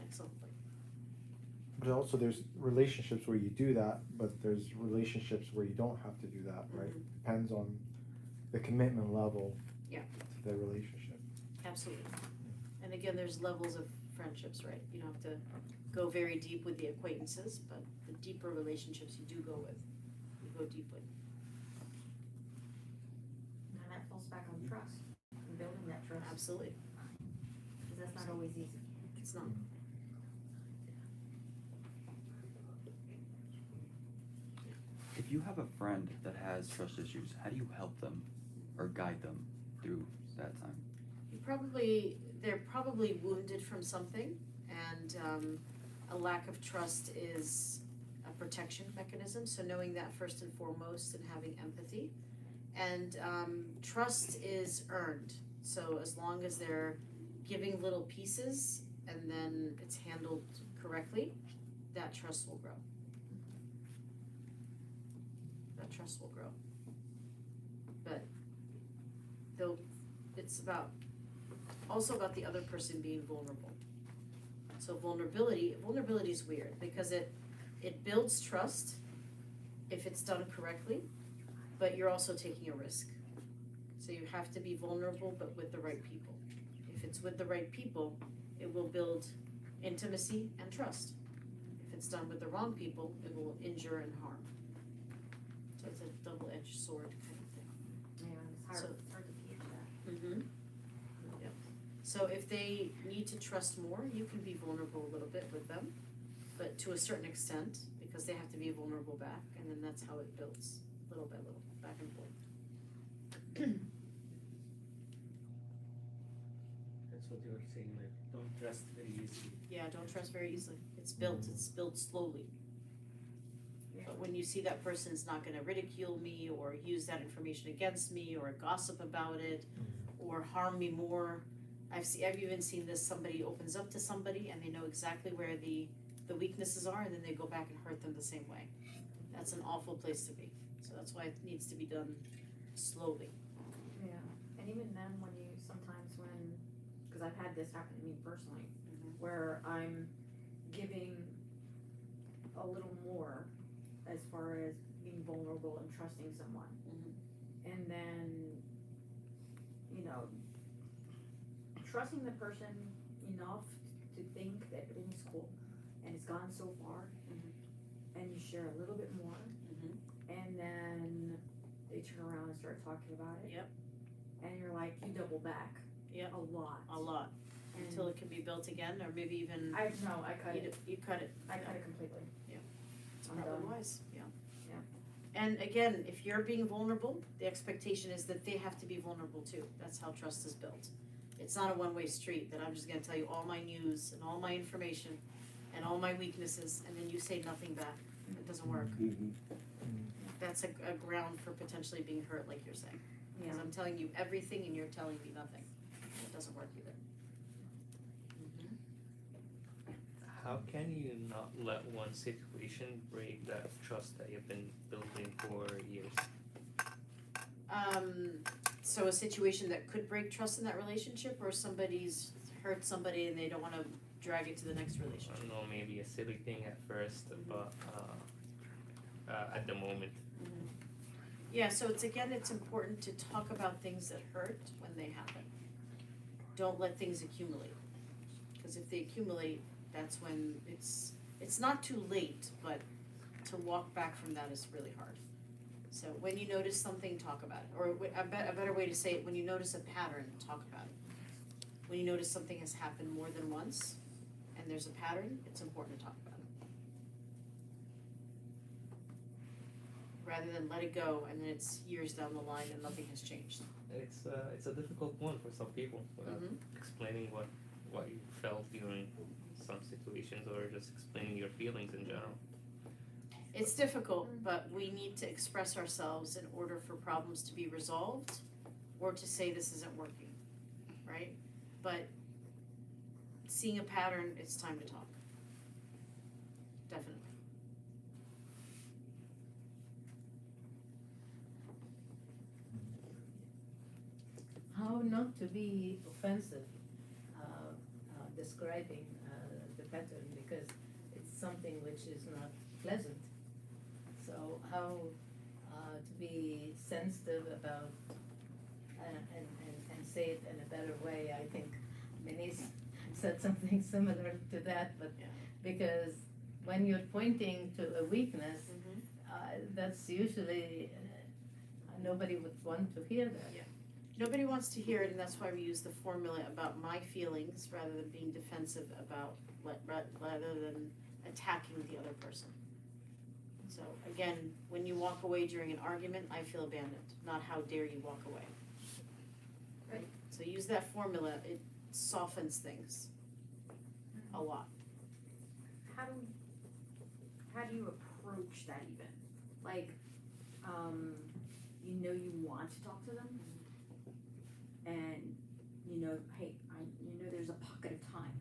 Excellent point. But also there's relationships where you do that, but there's relationships where you don't have to do that, right? Depends on the commitment level Yeah. to the relationship. Absolutely. And again, there's levels of friendships, right? You don't have to go very deep with the acquaintances, but the deeper relationships you do go with, you go deep with. And that falls back on trust, and building that trust, Absolutely. because that's not always easy. It's not. If you have a friend that has trust issues, how do you help them or guide them through that time? They're probably wounded from something, and a lack of trust is a protection mechanism, so knowing that first and foremost and having empathy. And trust is earned, so as long as they're giving little pieces and then it's handled correctly, that trust will grow. That trust will grow. But though it's also about the other person being vulnerable. So vulnerability is weird because it builds trust if it's done correctly, but you're also taking a risk. So you have to be vulnerable, but with the right people. If it's with the right people, it will build intimacy and trust. If it's done with the wrong people, it will injure and harm. So it's a double-edged sword kind of thing. Yeah, it's hard to teach that. Mm-hmm. Yep. So if they need to trust more, you can be vulnerable a little bit with them, but to a certain extent, because they have to be vulnerable back, and then that's how it builds, little by little, back and forth. That's what you were saying, like, don't trust very easily. Yeah, don't trust very easily. It's built slowly. Yeah. But when you see that person's not gonna ridicule me or use that information against me or gossip about it or harm me more, I've even seen this, somebody opens up to somebody and they know exactly where the weaknesses are and then they go back and hurt them the same way. That's an awful place to be. So that's why it needs to be done slowly. Yeah, and even then because I've had this happen to me personally, where I'm giving a little more as far as being vulnerable and trusting someone. And then, you know, trusting the person enough to think that everything's cool and it's gone so far, and you share a little bit more, and then they turn around and start talking about it. Yep. And you're like, you double back. Yep. A lot. And Until it can be built again, or maybe even I cut it. you cut it. I cut it completely. It's I'm probably done. wise, yeah. Yeah. And again, if you're being vulnerable, the expectation is that they have to be vulnerable too. That's how trust is built. It's not a one-way street that I'm just gonna tell you all my news and all my information and all my weaknesses, and then you say nothing back. It doesn't work. That's a ground for potentially being hurt, like you're saying. Because I'm telling you everything and you're telling me nothing. It doesn't work either. How can you not let one situation break that trust that you've been building for years? So a situation that could break trust in that relationship, or somebody's hurt somebody and they don't wanna drag it to the next I relationship? don't know, maybe a silly thing at first, but at the moment. Yeah, so it's important to talk about things that hurt when they happen. Don't let things accumulate, because if they accumulate, that's when it's not too late, but to walk back from that is really hard. So when you notice something, talk about it, or a better way to say it, when you notice a pattern, talk about it. When you notice something has happened more than once, and there's a pattern, it's important to talk about it. Rather than let it go and then it's years down the line and nothing has changed. It's a difficult one for some people, explaining what you felt during some situations, or just explaining your feelings in general. It's difficult, but we need to express ourselves in order for problems to be resolved, or to say this isn't working, right? But seeing a pattern, it's time to talk. Definitely. not to be offensive, describing the pattern, because it's something which is not pleasant. So how to be sensitive about and say it in a better way. I think Denise said something similar to that, but because when you're pointing to a weakness, that's usually nobody would want to hear that. Nobody wants to hear it, and that's why we use the formula about my feelings rather than being defensive about, rather than attacking the other person. So again, when you walk away during an argument, I feel abandoned, not how dare you walk away. Right? So use that formula, it softens things a lot. How do you approach that even? Like, you know you want to talk to them, and you know, hey, you know there's a pocket of time,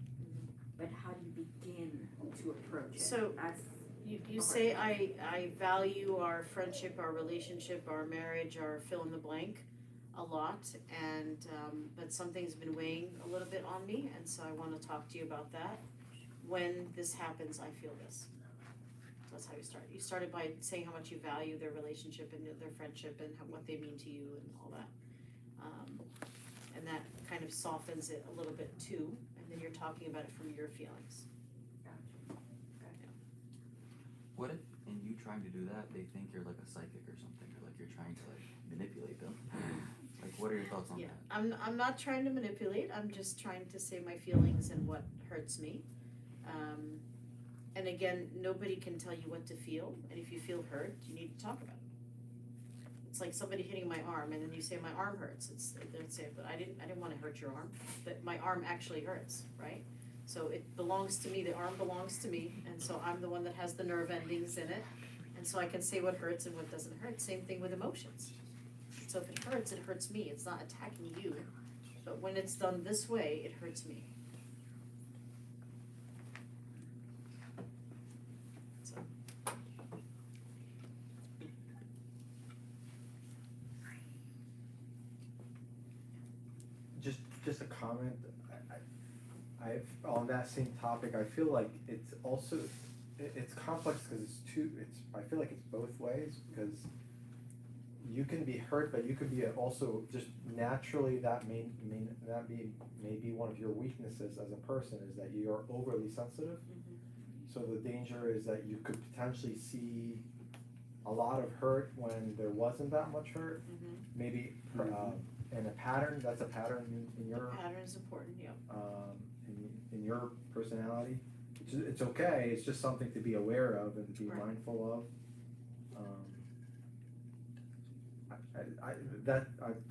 but how do you begin to approach it? So That's you say I value our friendship, our relationship, our marriage, our fill in the blank a lot, and but something's been weighing a little bit on me, and so I want to talk to you about that. When this happens, I feel this. So that's how you start. You started by saying how much you value their relationship and their friendship and what they mean to you and all that. And that kind of softens it a little bit too, and then you're talking about it from your feelings. What if in you trying to do that, they think you're like a psychic or something, or like you're trying to like manipulate them? Like, what are your thoughts on that? I'm not trying to manipulate, I'm just trying to say my feelings and what hurts me. And again, nobody can tell you what to feel, and if you feel hurt, you need to talk about it. It's like somebody hitting my arm, and then you say my arm hurts. They'd say, but I didn't want to hurt your arm, but my arm actually hurts, right? So it belongs to me, the arm belongs to me, and so I'm the one that has the nerve endings in it, and so I can say what hurts and what doesn't hurt. Same thing with emotions. So if it hurts me, it's not attacking you, but when it's done this way, it hurts me. So. Just a comment. I've on that same topic. I feel like it's also it's complex because I feel like it's both ways, because you can be hurt, but you can be also just naturally that may be one of your weaknesses as a person, is that you are overly sensitive. So the danger is that you could potentially see a lot of hurt when there wasn't that much hurt. Maybe in a pattern, that's a pattern in your Pattern is important, yeah. In your personality. It's okay, it's just something to be aware of and to be mindful of.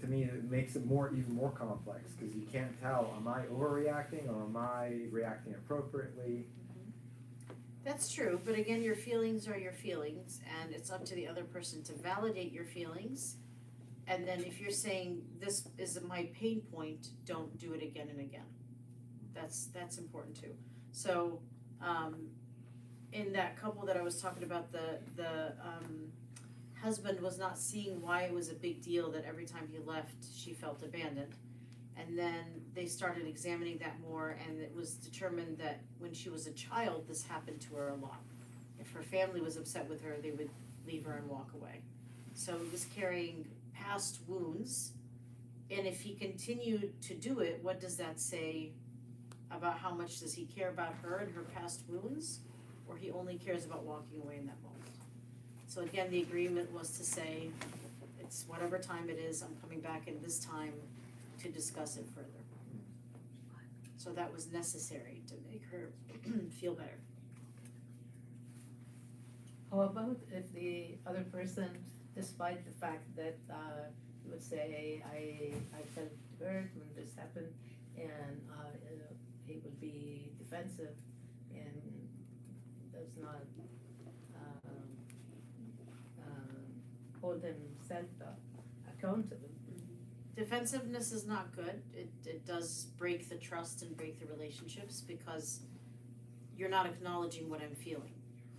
To me, it makes it even more complex, because you can't tell, am I overreacting or am I reacting appropriately? That's true, but again, your feelings are your feelings, and it's up to the other person to validate your feelings. And then if you're saying, this is my pain point, don't do it again and again. That's important too. So, in that couple that I was talking about, the husband was not seeing why it was a big deal that every time he left, she felt abandoned. And then they started examining that more, and it was determined that when she was a child, this happened to her a lot. If her family was upset with her, they would leave her and walk away. So he was carrying past wounds, and if he continued to do it, what does that say about how much does he care about her and her past wounds, or he only cares about walking away in that moment? So again, the agreement was to say, it's whatever time it is, I'm coming back in this time to discuss it further. So that was necessary to make her feel better. How about if the other person, despite the fact that you would say, I felt hurt when this happened, and he would be defensive and does not hold himself accountable. Defensiveness is not good. It does break the trust and break the relationships, because you're not acknowledging what I'm feeling,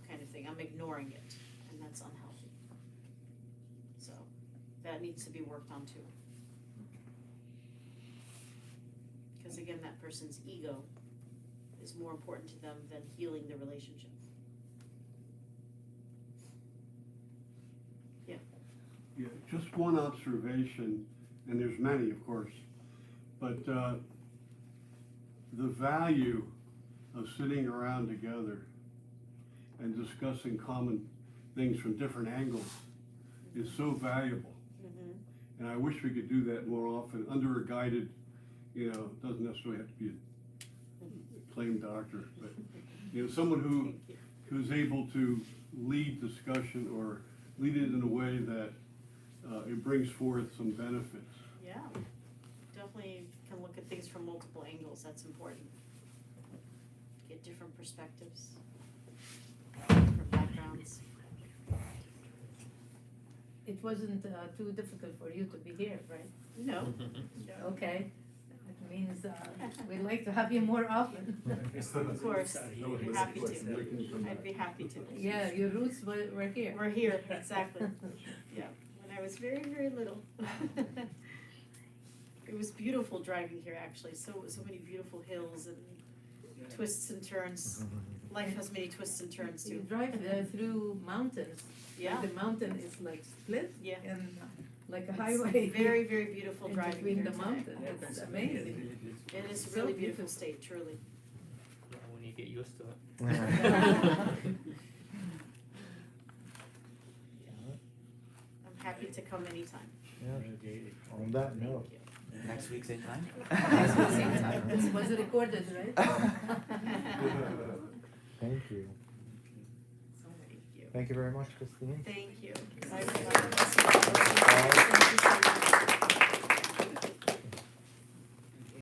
kind of thing. I'm ignoring it, and that's unhealthy. So that needs to be worked on too. Because again, that person's ego is more important to them than healing the relationship. Yeah, just one observation, and there's many, of course, but the value of sitting around together and discussing common things from different angles is so valuable. And I wish we could do that more often under a guided, doesn't necessarily have to be a claimed doctor, but someone who's able to lead discussion or lead it in a way that it brings forth some benefits. Yeah, definitely can look at things from multiple angles, that's important. Get different perspectives, different backgrounds. It wasn't too difficult for you to be here, right? No. Okay, that means we'd like to have you more often. Of course, I'd be happy to. I'd be happy to. Yeah, your roots were here. We're here, exactly. Yeah, when I was very, very little. It was beautiful driving here, actually, so many beautiful hills and twists and turns. Life has many twists and turns You too. drive through mountains. Yeah. The mountain is like split. Yeah. And like a It's highway. very, very beautiful in driving between here the today. mountains. It's amazing. It is So really beautiful. beautiful state, truly. Yeah, when you get used to it. I'm happy to come anytime. On that note. Thank you. Next week, same time? Next week, same time. This was recorded, right? Thank you. Thank you. Thank you very much, Christine. Thank you. Bye. Thank you so much.